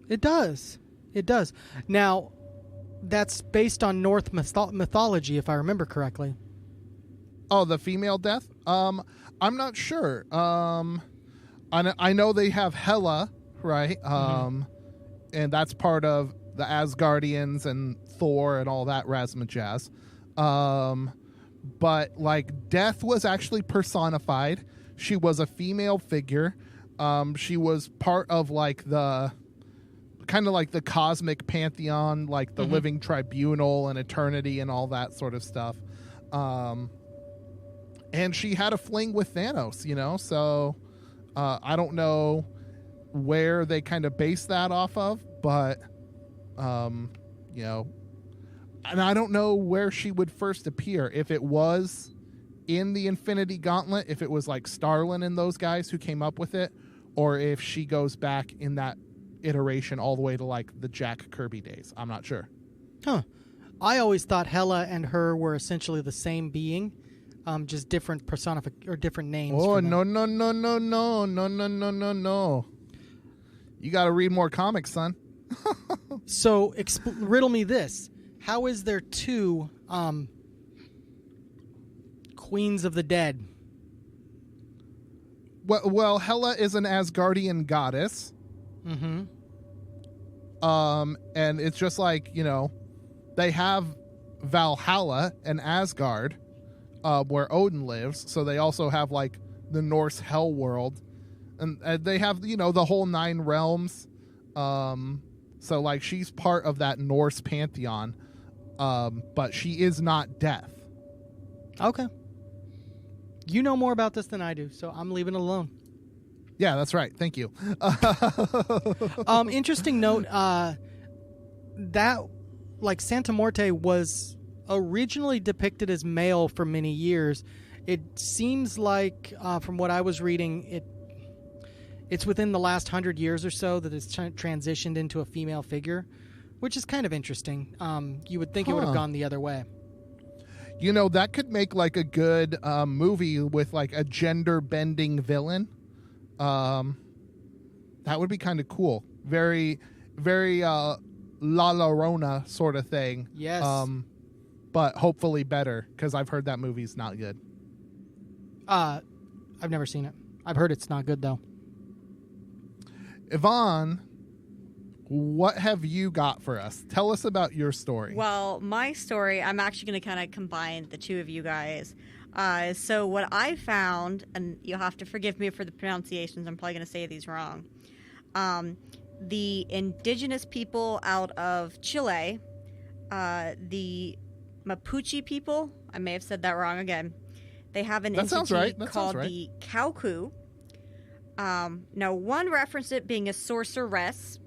Speaker 3: It does. It does. Now, that's based on Norse mythology, if I remember correctly.
Speaker 1: Oh, the female death? I'm not sure. I know they have Hela, right? And that's part of the Asgardians and Thor and all that razzmatazz. But like death was actually personified. She was a female figure. She was part of like the kind of like the cosmic pantheon, like the living tribunal and eternity and all that sort of stuff. And she had a fling with Thanos, so I don't know where they kind of base that off of, but and I don't know where she would first appear, if it was in the Infinity Gauntlet, if it was like Starlin and those guys who came up with it, or if she goes back in that iteration all the way to like the Jack Kirby days. I'm not sure.
Speaker 3: Huh. I always thought Hela and her were essentially the same being, just different or different names.
Speaker 1: Oh, no. You got to read more comics, son.
Speaker 3: So, riddle me this. How is there two Queens of the Dead?
Speaker 1: Well, Hela is an Asgardian goddess.
Speaker 3: Mm-hmm.
Speaker 1: And it's just like, they have Valhalla and Asgard, where Odin lives. So they also have like the Norse hell world, and they have, the whole 9 realms. So like she's part of that Norse pantheon. But she is not death.
Speaker 3: Okay. You know more about this than I do, so I'm leaving it alone.
Speaker 1: Yeah, that's right. Thank you.
Speaker 3: Interesting note, that like Santa Morte was originally depicted as male for many years. It seems like, from what I was reading, it's within the last 100 years or so that it's transitioned into a female figure, which is kind of interesting. You would think it would have gone the other way.
Speaker 1: That could make like a good movie with like a gender bending villain. That would be kind of cool. Very, very La Llorona sort of thing.
Speaker 3: Yes.
Speaker 1: But hopefully better, because I've heard that movie's not good.
Speaker 3: I've never seen it. I've heard it's not good though.
Speaker 1: Yvonne, what have you got for us? Tell us about your story.
Speaker 2: Well, my story, I'm actually going to kind of combine the two of you guys. So what I found, and you'll have to forgive me for the pronunciations, I'm probably going to say these wrong. The indigenous people out of Chile, the Mapuche people, I may have said that wrong again, They have an
Speaker 1: That sounds
Speaker 2: entity
Speaker 1: right. That
Speaker 2: called
Speaker 1: sounds right.
Speaker 2: the Kauku. Now, one referenced it being a sorceress.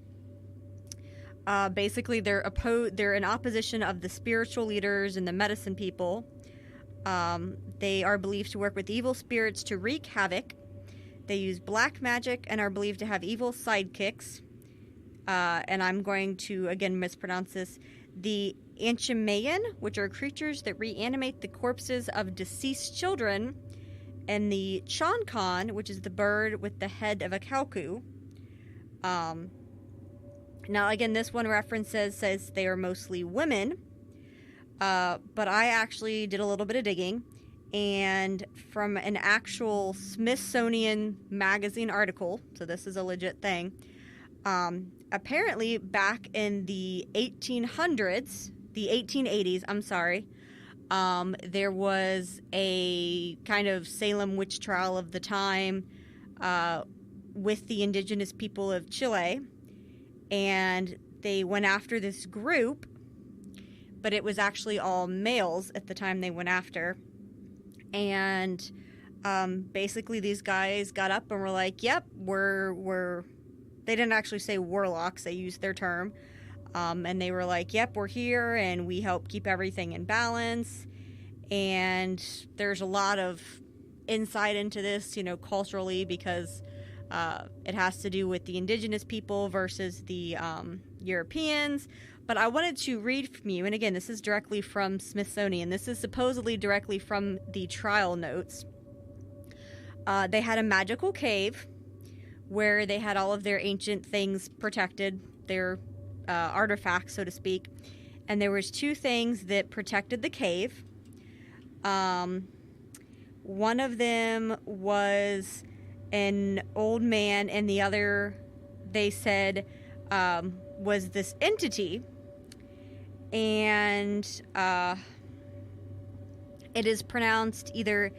Speaker 2: Basically, they're in opposition of the spiritual leaders and the medicine people. They are believed to work with evil spirits to wreak havoc. They use black magic and are believed to have evil sidekicks. And I'm going to, again, mispronounce this. The Anchimayan, which are creatures that reanimate the corpses of deceased children. And the Chankan, which is the bird with the head of a Kauku. Now, again, this one reference says they are mostly women. But I actually did a little bit of digging. And from an actual Smithsonian magazine article, so this is a legit thing, apparently back in the 1880s, I'm sorry, there was a kind of Salem witch trial of the time with the indigenous people of Chile, and they went after this group, but it was actually all males at the time they went after. And basically these guys got up and were like, yep, we're they didn't actually say warlocks, they used their term. And they were like, yep, we're here and we help keep everything in balance. And there's a lot of insight into this, culturally, because it has to do with the indigenous people versus the Europeans. But I wanted to read from you, and again, this is directly from Smithsonian. This is supposedly directly from the trial notes. They had a magical cave where they had all of their ancient things protected, their artifacts, so to speak. And there was two things that protected the cave. One of them was an old man, and the other, they said, was this entity. And it is pronounced either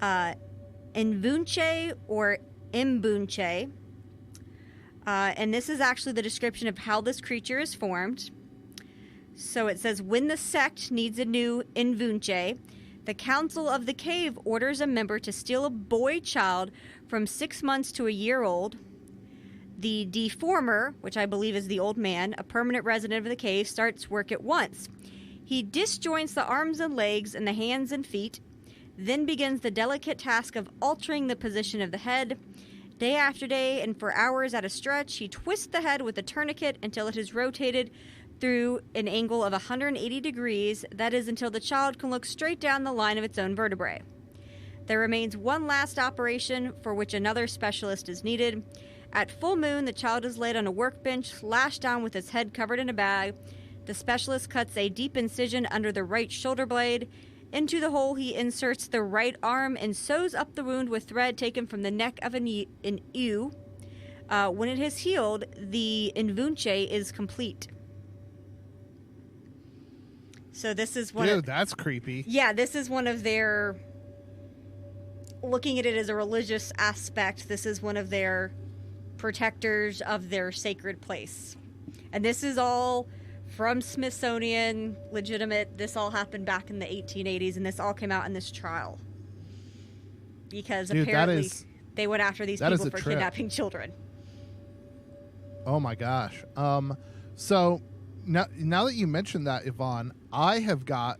Speaker 2: Invunche or Imbunche. And this is actually the description of how this creature is formed. So it says, when the sect needs a new Invunche, the council of the cave orders a member to steal a boy child from 6 months to a year old. The deformer, which I believe is the old man, a permanent resident of the cave, starts work at once. He disjoints the arms and legs and the hands and feet, then begins the delicate task of altering the position of the head. Day after day, and for hours at a stretch, he twists the head with a tourniquet until it is rotated through an angle of 180 degrees, that is, until the child can look straight down the line of its own vertebrae. There remains one last operation for which another specialist is needed. At full moon, the child is laid on a workbench, lashed down with his head covered in a bag. The specialist cuts a deep incision under the right shoulder blade. Into the hole, he inserts the right arm and sews up the wound with thread taken from the neck of an ewe. When it has healed, the invunche is complete. So this is one.
Speaker 1: Dude, that's creepy.
Speaker 2: Yeah, this is one of their. Looking at it as a religious aspect, this is one of their protectors of their sacred place. And this is all from Smithsonian, legitimate. This all happened back in the 1880s, and this all came out in this trial. Because
Speaker 1: Dude,
Speaker 2: apparently they went after these people for kidnapping children.
Speaker 1: Oh my gosh. So now that you mentioned that, Yvonne, I have got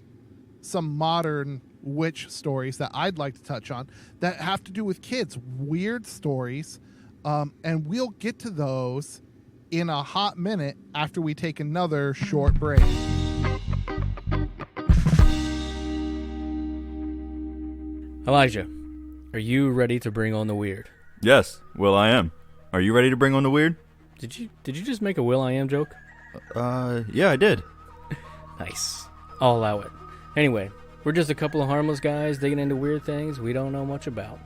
Speaker 1: some modern witch stories that I'd like to touch on that have to do with kids. Weird stories. And we'll get to those in a hot minute after we take another short break.
Speaker 9: Elijah, are you ready to bring on the weird?
Speaker 10: Yes, Will, I am. Are you ready to bring on the weird?
Speaker 9: Did you just make a Will I Am joke?
Speaker 10: Yeah, I did.
Speaker 9: Nice. I'll allow it. Anyway, we're just a couple of harmless guys digging into weird things we don't know much about.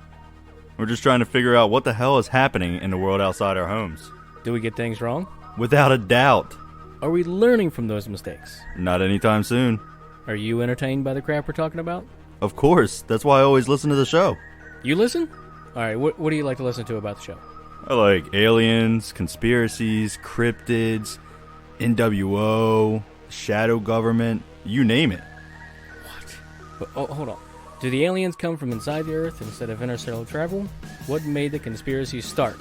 Speaker 10: We're just trying to figure out what the hell is happening in the world outside our homes.
Speaker 9: Do we get things wrong?
Speaker 10: Without a doubt.
Speaker 9: Are we learning from those mistakes?
Speaker 10: Not anytime soon.
Speaker 9: Are you entertained by the crap we're talking about?
Speaker 10: Of course. That's why I always listen to the show.
Speaker 9: You listen? Alright, what do you like to listen to about the show?
Speaker 10: I like aliens, conspiracies, cryptids, NWO, shadow government, you name it.
Speaker 9: What? Oh, hold on. Do the aliens come from inside the Earth instead of interstellar travel? What made the conspiracy start?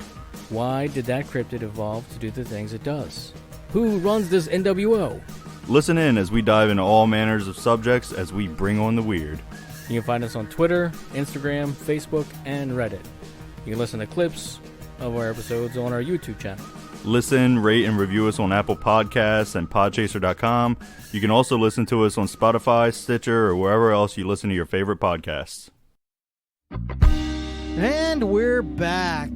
Speaker 9: Why did that cryptid evolve to do the things it does? Who runs this NWO?
Speaker 10: Listen in as we dive into all manners of subjects as we bring on the weird.
Speaker 9: You can find us on Twitter, Instagram, Facebook, and Reddit. You can listen to clips of our episodes on our YouTube channel.
Speaker 10: Listen, rate, and review us on Apple Podcasts and Podchaser.com. You can also listen to us on Spotify, Stitcher, or wherever else you listen to your favorite podcasts.
Speaker 3: And we're back.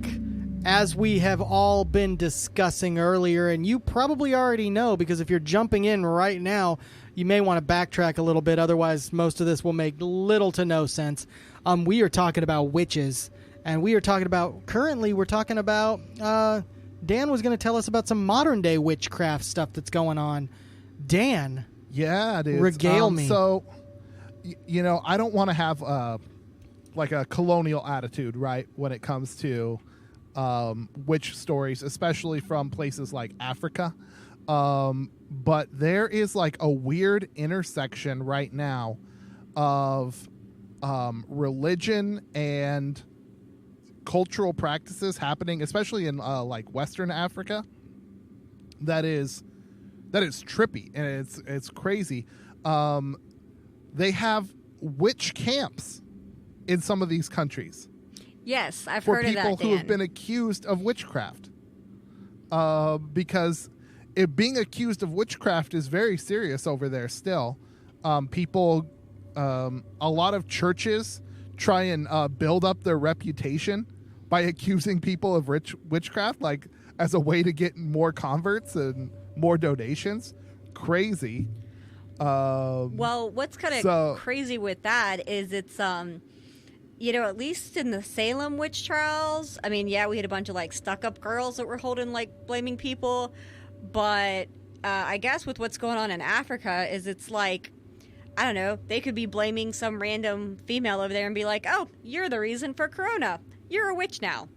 Speaker 3: As we have all been discussing earlier, and you probably already know, because if you're jumping in right now, you may want to backtrack a little bit. Otherwise, most of this will make little to no sense. We are talking about witches, and we're talking about Dan was going to tell us about some modern day witchcraft stuff that's going on. Dan.
Speaker 1: Yeah, dude.
Speaker 3: Regale me.
Speaker 1: So, I don't want to have like a colonial attitude, right, when it comes to witch stories, especially from places like Africa. But there is like a weird intersection right now of religion and cultural practices happening, especially in like Western Africa. That is trippy, and it's crazy. They have witch camps in some of these countries.
Speaker 2: Yes, I've
Speaker 1: for
Speaker 2: heard of that,
Speaker 1: people
Speaker 2: Dan.
Speaker 1: who have been accused of witchcraft. Because being accused of witchcraft is very serious over there still. People, a lot of churches try and build up their reputation by accusing people of witchcraft, like as a way to get more converts and more donations. Crazy.
Speaker 2: Well, what's kind of crazy with that is it's at least in the Salem witch trials, I mean, yeah, we had a bunch of like stuck-up girls that were holding like blaming people, but I guess with what's going on in Africa is it's like, I don't know, they could be blaming some random female over there and be like, oh, you're the reason for Corona. You're a witch now.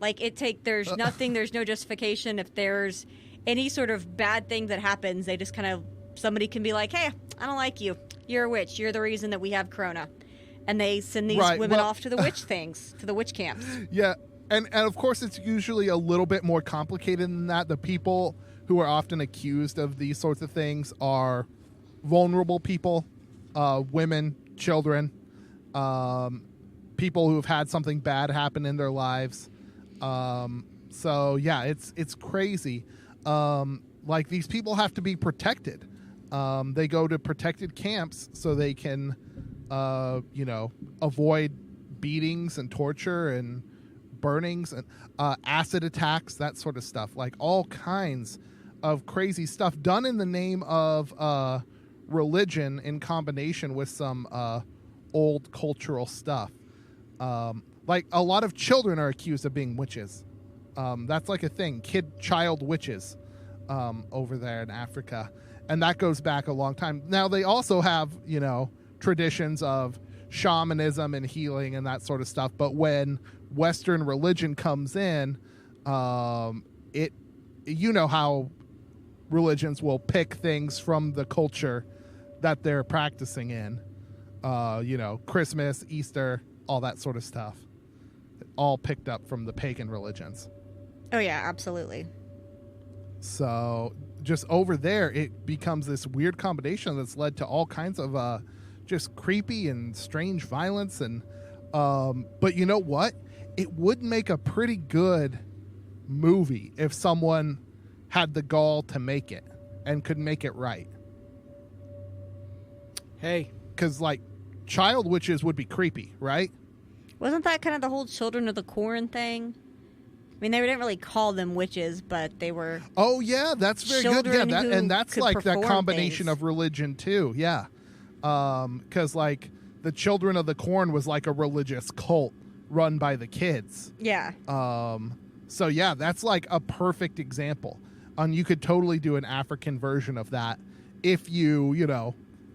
Speaker 2: Like there's nothing, there's no justification. If there's any sort of bad thing that happens, they just kind of, somebody can be like, hey, I don't like you. You're a witch. You're the reason that we have Corona. And they send these women off to the witch things, to the witch camps.
Speaker 1: Yeah. And of course, it's usually a little bit more complicated than that. The people who are often accused of these sorts of things are vulnerable people, women, children, people who have had something bad happen in their lives. So, yeah, it's crazy. Like, these people have to be protected. They go to protected camps so they can, avoid beatings and torture and burnings and acid attacks, that sort of stuff. Like, all kinds of crazy stuff done in the name of religion in combination with some old cultural stuff. Like, a lot of children are accused of being witches. That's like a thing, child witches over there in Africa. And that goes back a long time. Now, they also have, traditions of shamanism and healing and that sort of stuff. But when Western religion comes in, how religions will pick things from the culture that they're practicing in. Christmas, Easter, all that sort of stuff. All picked up from the pagan religions.
Speaker 2: Oh, yeah, absolutely.
Speaker 1: So just over there, it becomes this weird combination that's led to all kinds of just creepy and strange violence. And but you know what? It would make a pretty good movie if someone had the gall to make it and could make it right.
Speaker 3: Hey.
Speaker 1: Because, like, child witches would be creepy, right?
Speaker 2: Wasn't that kind of the whole Children of the Corn thing? I mean, they didn't really call them witches, but they were.
Speaker 1: Oh yeah, that's very good. Yeah, and that's like that combination of religion too. Yeah, because like the Children of the Corn was like a religious cult run by the kids.
Speaker 2: Yeah.
Speaker 1: So yeah, that's like a perfect example. And you could totally do an African version of that if you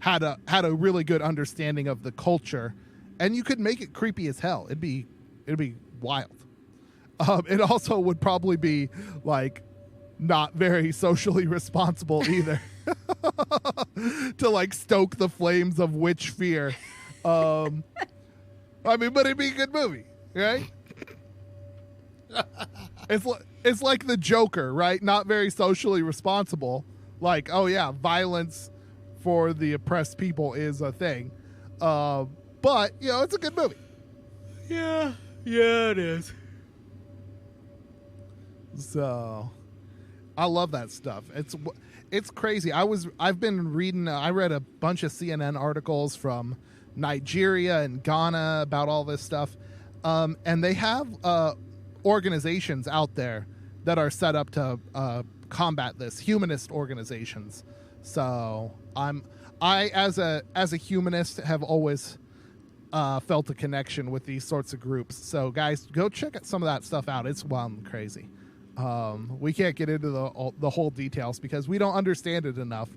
Speaker 1: had a really good understanding of the culture, and you could make it creepy as hell. It'd be wild. It also would probably be like not very socially responsible either to like stoke the flames of witch fear. I mean, but it'd be a good movie, right? It's like the Joker, right? Not very socially responsible. Like, oh yeah, violence for the oppressed people is a thing. But, you know, it's a good movie.
Speaker 3: Yeah, it is.
Speaker 1: So, I love that stuff. It's crazy. I've been reading. I read a bunch of CNN articles from Nigeria and Ghana about all this stuff, and they have organizations out there that are set up to combat this. Humanist organizations. So I as a humanist have always felt a connection with these sorts of groups. So guys, go check some of that stuff out. It's wild and crazy. We can't get into the whole details because we don't understand it enough,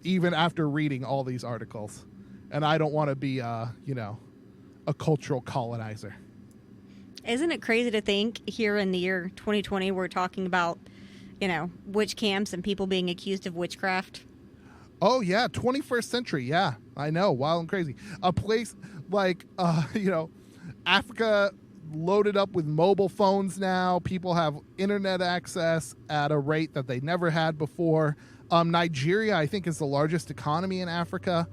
Speaker 1: even after reading all these articles. And I don't want to be, a cultural colonizer.
Speaker 2: Isn't it crazy to think here in the year 2020 we're talking about, witch camps and people being accused of witchcraft?
Speaker 1: Oh, yeah, 21st century, yeah. I know, wild and crazy. A place like, Africa loaded up with mobile phones now. People have internet access at a rate that they never had before. Nigeria, I think, is the largest economy in Africa,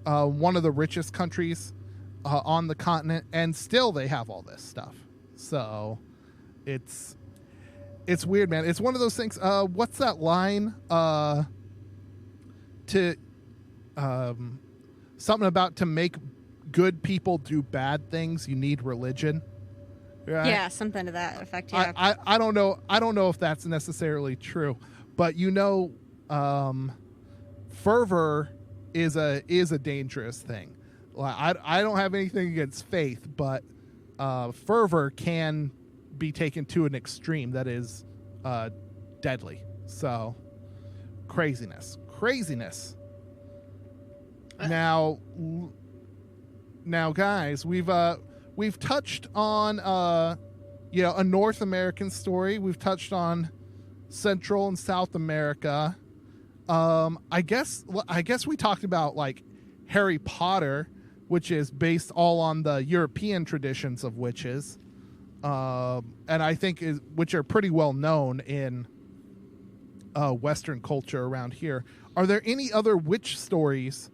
Speaker 1: one of the richest countries on the continent, and still they have all this stuff. So it's weird, man. It's one of those things. What's that line? Something about to make good people do bad things, you need religion. Right?
Speaker 2: Yeah, something to that effect. Yeah.
Speaker 1: I don't know. I don't know if that's necessarily true, but fervor is a dangerous thing. I don't have anything against faith, but fervor can be taken to an extreme that is deadly. So craziness. Now, guys, we've touched on a North American story. We've touched on Central and South America. I guess we talked about like Harry Potter, which is based all on the European traditions of witches, and I think which are pretty well known in Western culture around here. Are there any other witch stories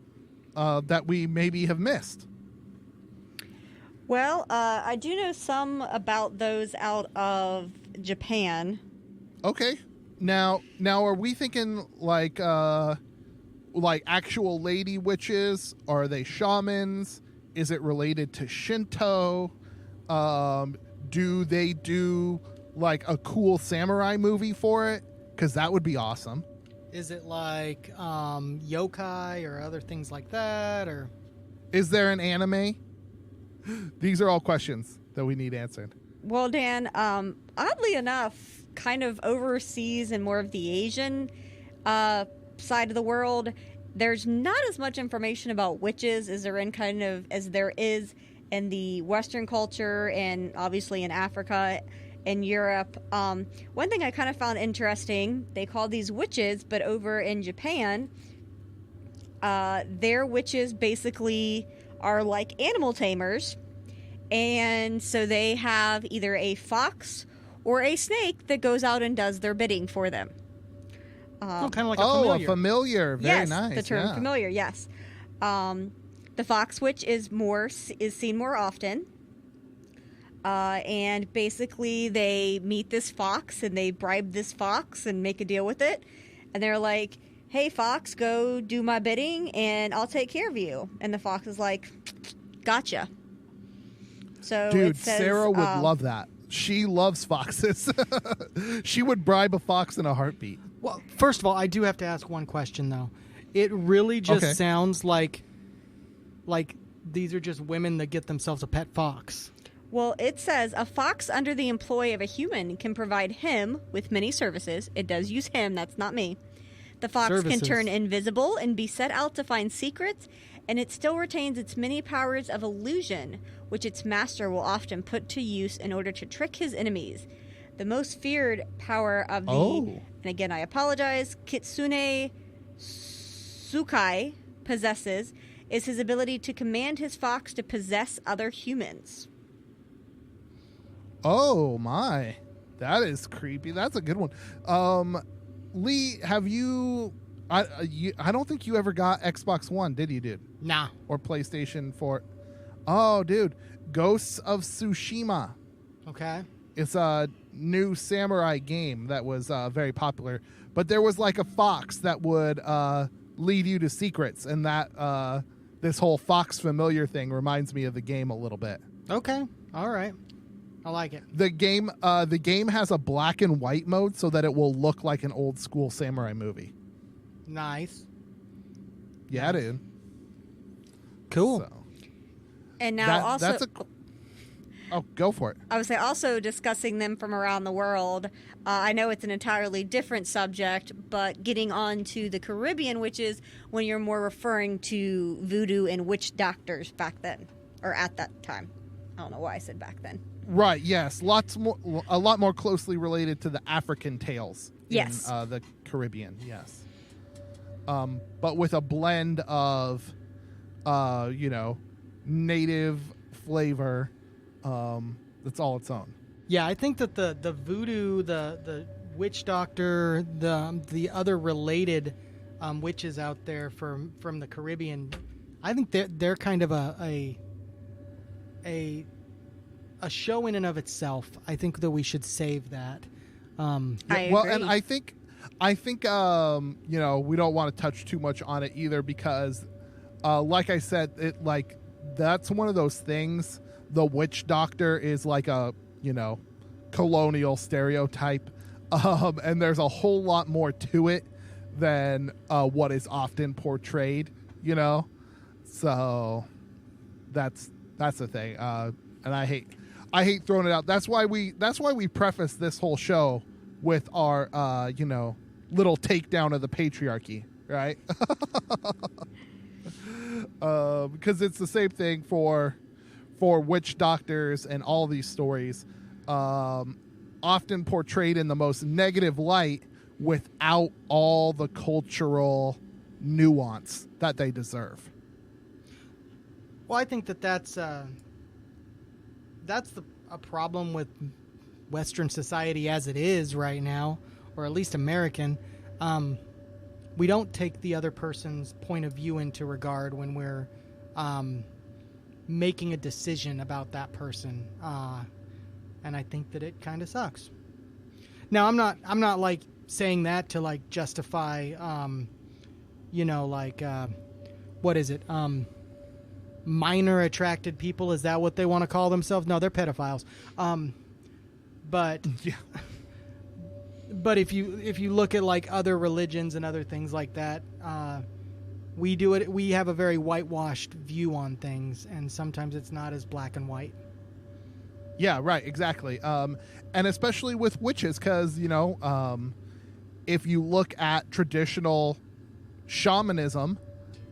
Speaker 1: that we maybe have missed?
Speaker 2: Well, I do know some about those out of Japan.
Speaker 1: Okay. Now are we thinking like actual lady witches? Are they shamans? Is it related to Shinto? Do they do like a cool samurai movie for it? Because that would be awesome.
Speaker 3: Is it like yokai or other things like that? Or
Speaker 1: is there an anime? These are all questions that we need answered.
Speaker 2: Well, Dan, oddly enough, kind of overseas and more of the Asian side of the world, there's not as much information about witches as there is in the Western culture and obviously in Africa and Europe. One thing I kind of found interesting, they call these witches, but over in Japan, their witches basically are like animal tamers, and so they have either a fox or a snake that goes out and does their bidding for them.
Speaker 3: Kind of like a familiar.
Speaker 1: A familiar. Very
Speaker 2: yes,
Speaker 1: nice.
Speaker 2: The term familiar, yes. The fox witch is seen more often. And basically they meet this fox and they bribe this fox and make a deal with it. And they're like, hey, fox, go do my bidding and I'll take care of you. And the fox is like, gotcha. So
Speaker 1: dude,
Speaker 2: it says,
Speaker 1: Sarah would love that. She loves foxes. She would bribe a fox in a heartbeat.
Speaker 3: Well, first of all, I do have to ask one question, though. It really just sounds like these are just women that get themselves a pet fox.
Speaker 2: Well, it says a fox under the employ of a human can provide him with many services. It does use him. That's not me. The fox can turn invisible and be set out to find secrets, and it still retains its many powers of illusion, which its master will often put to use in order to trick his enemies. The most feared power of the, and again I apologize, Kitsune Tsukai possesses is his ability to command his fox to possess other humans.
Speaker 1: Oh my, that is creepy. That's a good one. Lee, have you? I don't think you ever got Xbox One, did you, dude?
Speaker 3: Nah.
Speaker 1: Or PlayStation 4? Oh, dude, Ghosts of Tsushima.
Speaker 3: Okay.
Speaker 1: It's a new samurai game that was very popular. But there was like a fox that would lead you to secrets, and that this whole fox familiar thing reminds me of the game a little bit.
Speaker 3: Okay. All right. I like it.
Speaker 1: The game has a black and white mode so that it will look like an old school samurai movie.
Speaker 3: Nice.
Speaker 1: Yeah, dude.
Speaker 3: Cool.
Speaker 1: So,
Speaker 2: And now
Speaker 1: go for it.
Speaker 2: I would say also discussing them from around the world. I know it's an entirely different subject, but getting on to the Caribbean, which is when you're more referring to voodoo and witch doctors back then, or at that time. I don't know why I said back then.
Speaker 1: Right. Yes. A lot more closely related to the African tales.
Speaker 2: Yes.
Speaker 1: In the Caribbean. Yes. But with a blend of, native flavor. That's all its own.
Speaker 3: Yeah, I think that the voodoo, the witch doctor, the other related witches out there from the Caribbean, I think they're kind of a show in and of itself. I think that we should save that.
Speaker 2: I
Speaker 1: well,
Speaker 2: agree.
Speaker 1: and I think we don't want to touch too much on it either because, like I said, that's one of those things. The witch doctor is like a colonial stereotype, and there's a whole lot more to it than what is often portrayed. So that's the thing. And I hate throwing it out. That's why we preface this whole show with our little takedown of the patriarchy, right? Because it's the same thing for witch doctors and all these stories, often portrayed in the most negative light without all the cultural nuance that they deserve.
Speaker 3: Well, I think that's a problem with Western society as it is right now, or at least American. We don't take the other person's point of view into regard when we're making a decision about that person, and I think that it kind of sucks. Now, I'm not like saying that to like justify, what is it? Minor attracted people, is that what they want to call themselves? No, they're pedophiles. But
Speaker 1: yeah.
Speaker 3: But if you look at like other religions and other things like that, we have a very whitewashed view on things, and sometimes it's not as black and white.
Speaker 1: Yeah, right, exactly. And especially with witches, because if you look at traditional shamanism,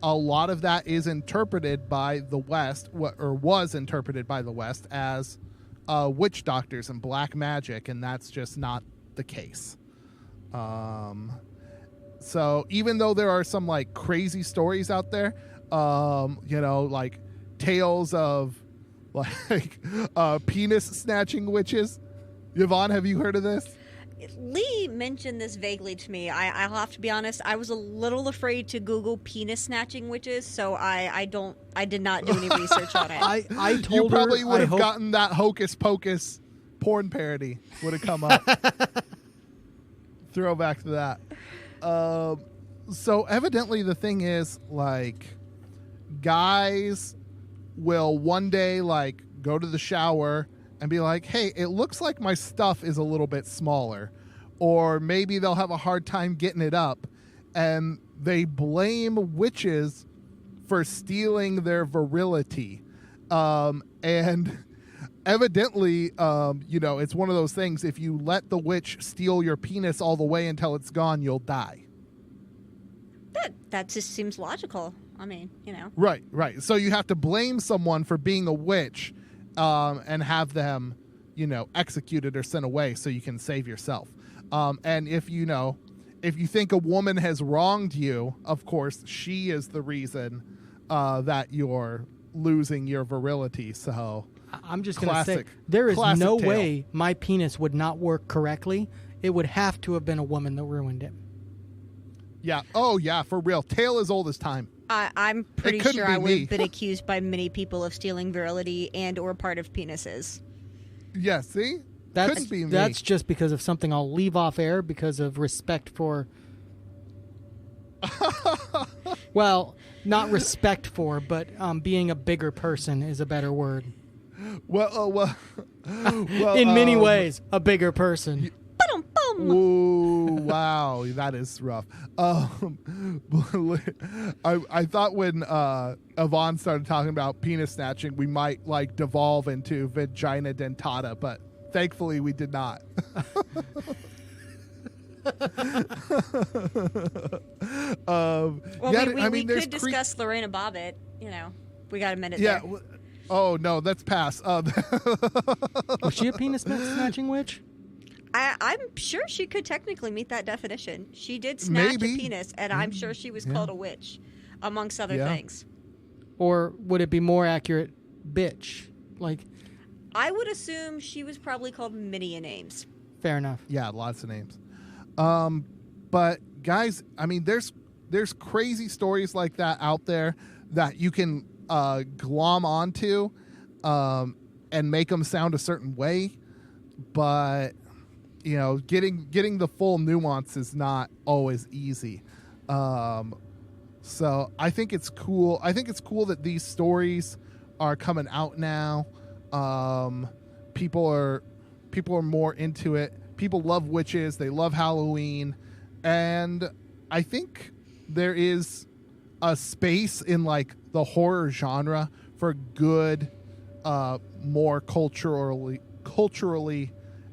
Speaker 1: a lot of that is interpreted by the West, or was interpreted by the West as witch doctors and black magic, and that's just not the case. So even though there are some like crazy stories out there, like tales of like penis snatching witches. Yvonne, have you heard of this?
Speaker 2: Lee mentioned this vaguely to me. I'll have to be honest. I was a little afraid to Google penis snatching witches, so I did not do any research on it.
Speaker 3: I told
Speaker 1: you probably
Speaker 3: her,
Speaker 1: would have gotten that Hocus Pocus porn parody would have come up. Throwback to that. So evidently the thing is, like, guys will one day like go to the shower and be like, hey, it looks like my stuff is a little bit smaller. Or maybe they'll have a hard time getting it up, and they blame witches for stealing their virility. And evidently, it's one of those things. If you let the witch steal your penis all the way until it's gone, you'll die.
Speaker 2: That just seems logical. I mean,
Speaker 1: Right. So you have to blame someone for being a witch, and have them, executed or sent away so you can save yourself. And if you think a woman has wronged you, of course, she is the reason that you're losing your virility. So
Speaker 3: I'm just going to say,
Speaker 1: classic-
Speaker 3: there is
Speaker 1: classic
Speaker 3: no
Speaker 1: tale.
Speaker 3: way my penis would not work correctly. It would have to have been a woman that ruined it.
Speaker 1: yeah, oh yeah, for real. Tale as old as time.
Speaker 2: I'm pretty
Speaker 1: couldn't
Speaker 2: sure
Speaker 1: be
Speaker 2: I would
Speaker 1: me.
Speaker 2: have been accused by many people of stealing virility and or part of penises.
Speaker 1: Yeah, see,
Speaker 3: That's
Speaker 1: couldn't be me.
Speaker 3: that's just because of something I'll leave off air because of respect for. Well, not respect for, but being a bigger person is a better word.
Speaker 1: well,
Speaker 3: In many ways, a bigger person.
Speaker 1: Ooh, wow, that is rough. I thought when Yvonne started talking about penis snatching, we might like devolve into vagina dentata, but thankfully we did not.
Speaker 2: Well,
Speaker 1: yeah,
Speaker 2: we
Speaker 1: there's
Speaker 2: could discuss Lorena Bobbitt. You know, we got a minute
Speaker 1: Yeah.
Speaker 2: there.
Speaker 1: Oh no, that's pass.
Speaker 3: Was she a penis snatching witch?
Speaker 2: I'm sure she could technically meet that definition. She did snatch
Speaker 1: Maybe.
Speaker 2: a penis, and I'm sure she was called a witch, amongst other
Speaker 1: Yeah.
Speaker 2: things.
Speaker 3: Or would it be more accurate, bitch? Like,
Speaker 2: I would assume she was probably called many names.
Speaker 3: fair enough.
Speaker 1: Yeah, lots of names. But guys, there's crazy stories like that out there that you can glom onto and make them sound a certain way, but getting the full nuance is not always easy. So I think it's cool. I think it's cool that these stories are coming out now. People are more into it. People love witches. They love Halloween. And I think there is a space in like the horror genre for good, more culturally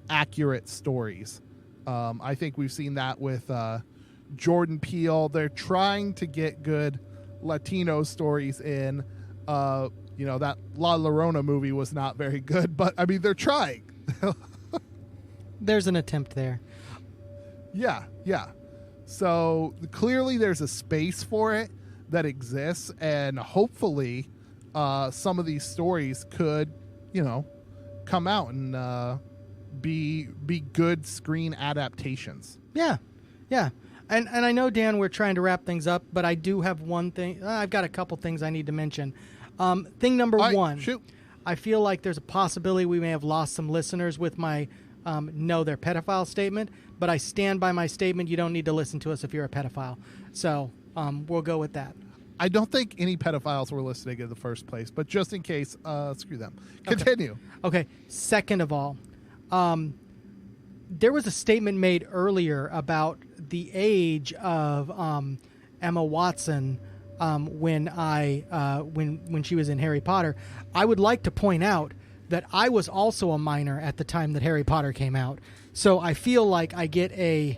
Speaker 1: accurate stories. I think we've seen that with Jordan Peele. They're trying to get good Latino stories in. That La Llorona movie was not very good, but they're trying.
Speaker 3: There's an attempt there.
Speaker 1: Yeah. So clearly there's a space for it that exists, and hopefully some of these stories could, come out and be good screen adaptations.
Speaker 3: Yeah. And I know, Dan, we're trying to wrap things up, but I do have one thing. I've got a couple things I need to mention. Thing number one.
Speaker 1: Shoot.
Speaker 3: I feel like there's a possibility we may have lost some listeners with my no, they're pedophile statement, but I stand by my statement. You don't need to listen to us if you're a pedophile. So we'll go with that.
Speaker 1: I don't think any pedophiles were listening in the first place, but just in case, screw them. Continue.
Speaker 3: Okay. Second of all, there was a statement made earlier about the age of Emma Watson when she was in Harry Potter. I would like to point out that I was also a minor at the time that Harry Potter came out. So I feel like I get a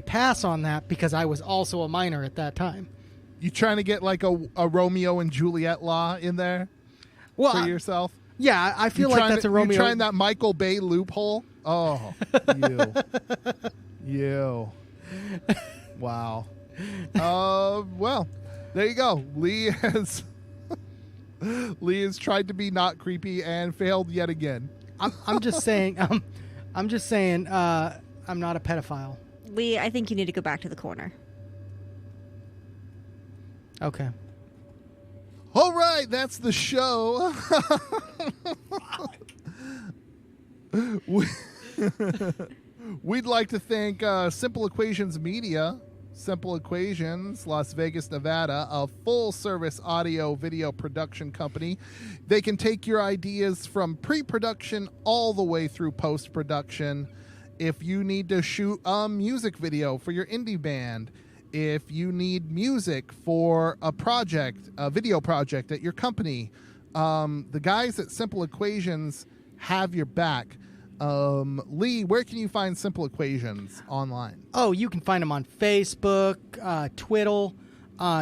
Speaker 3: pass on that because I was also a minor at that time.
Speaker 1: You trying to get like a Romeo and Juliet law in there for yourself?
Speaker 3: Yeah, I feel like that's a Romeo.
Speaker 1: You're trying that Michael Bay loophole? Oh, you. Wow. Well, there you go. Lee has tried to be not creepy and failed yet again.
Speaker 3: I'm just saying. I'm just saying. I'm not a pedophile.
Speaker 2: Lee, I think you need to go back to the corner.
Speaker 3: Okay.
Speaker 1: All right, that's the show. We'd like to thank Simple Equations Media, Simple Equations, Las Vegas, Nevada, a full-service audio-video production company. They can take your ideas from pre-production all the way through post-production. If you need to shoot a music video for your indie band, if you need music for a project, a video project at your company, the guys at Simple Equations have your back. Lee, where can you find Simple Equations online?
Speaker 3: Oh, you can find them on Facebook, Twitter.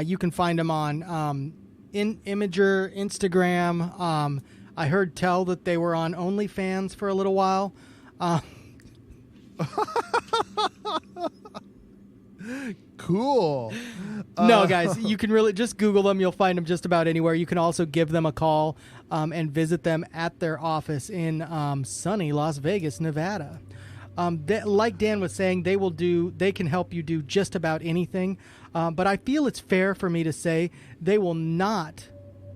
Speaker 3: You can find them on Imager, Instagram. I heard tell that they were on OnlyFans for a little while.
Speaker 1: Cool.
Speaker 3: No, guys, you can really just Google them. You'll find them just about anywhere. You can also give them a call and visit them at their office in sunny Las Vegas, Nevada. Like Dan was saying, they can help you do just about anything. But I feel it's fair for me to say they will not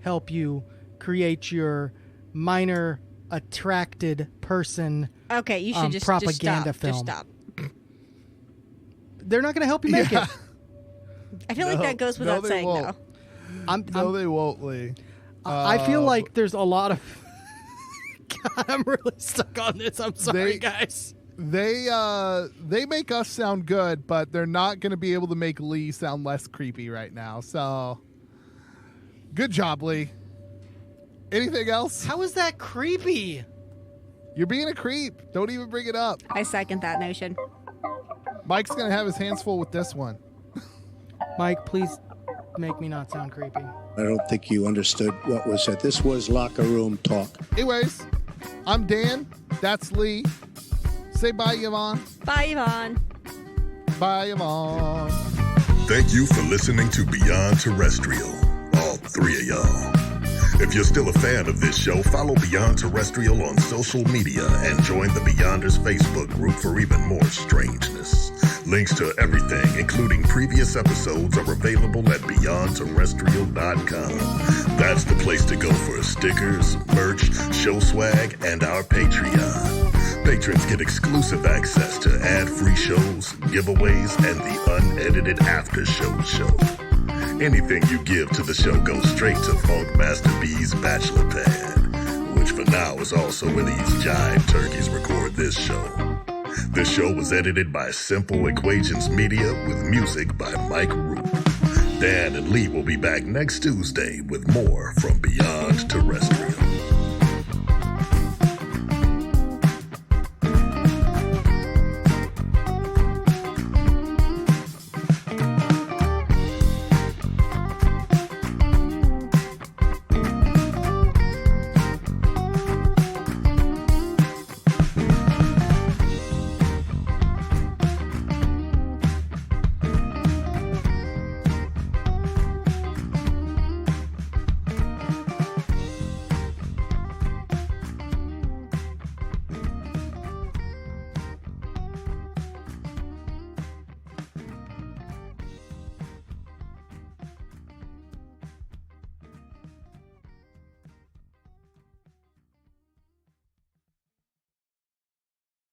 Speaker 3: help you create your minor attracted person.
Speaker 2: Okay, you should just
Speaker 3: propaganda
Speaker 2: stop.
Speaker 3: film.
Speaker 2: Just stop.
Speaker 3: They're not going to help you make it.
Speaker 2: I feel like that goes without saying,
Speaker 1: won't.
Speaker 2: though.
Speaker 1: They won't, Lee.
Speaker 3: I feel like there's a lot of... God, I'm really stuck on this. I'm sorry, guys.
Speaker 1: They make us sound good, but they're not going to be able to make Lee sound less creepy right now. So, good job, Lee. Anything else?
Speaker 3: How is that creepy?
Speaker 1: You're being a creep. Don't even bring it up.
Speaker 2: I second that notion.
Speaker 1: Mike's going to have his hands full with this one.
Speaker 3: Mike, please make me not sound creepy.
Speaker 11: I don't think you understood what was said. This was locker room talk.
Speaker 1: Anyways, I'm Dan. That's Lee. Say bye, Yvonne.
Speaker 2: Bye, Yvonne.
Speaker 1: Bye, Yvonne.
Speaker 4: Thank you for listening to Beyond Terrestrial, all three of y'all. If you're still a fan of this show, follow Beyond Terrestrial on social media and join the Beyonders Facebook group for even more strangeness. Links to everything, including previous episodes, are available at beyondterrestrial.com. That's the place to go for stickers, merch, show swag, and our Patreon. Patrons get exclusive access to ad-free shows, giveaways, and the unedited after-show show. Anything you give to the show goes straight to Funk Master B's bachelor pad, which for now is also where these jive turkeys record this show. This show was edited by Simple Equations Media with music by Mike Root. Dan and Lee will be back next Tuesday with more from Beyond Terrestrial.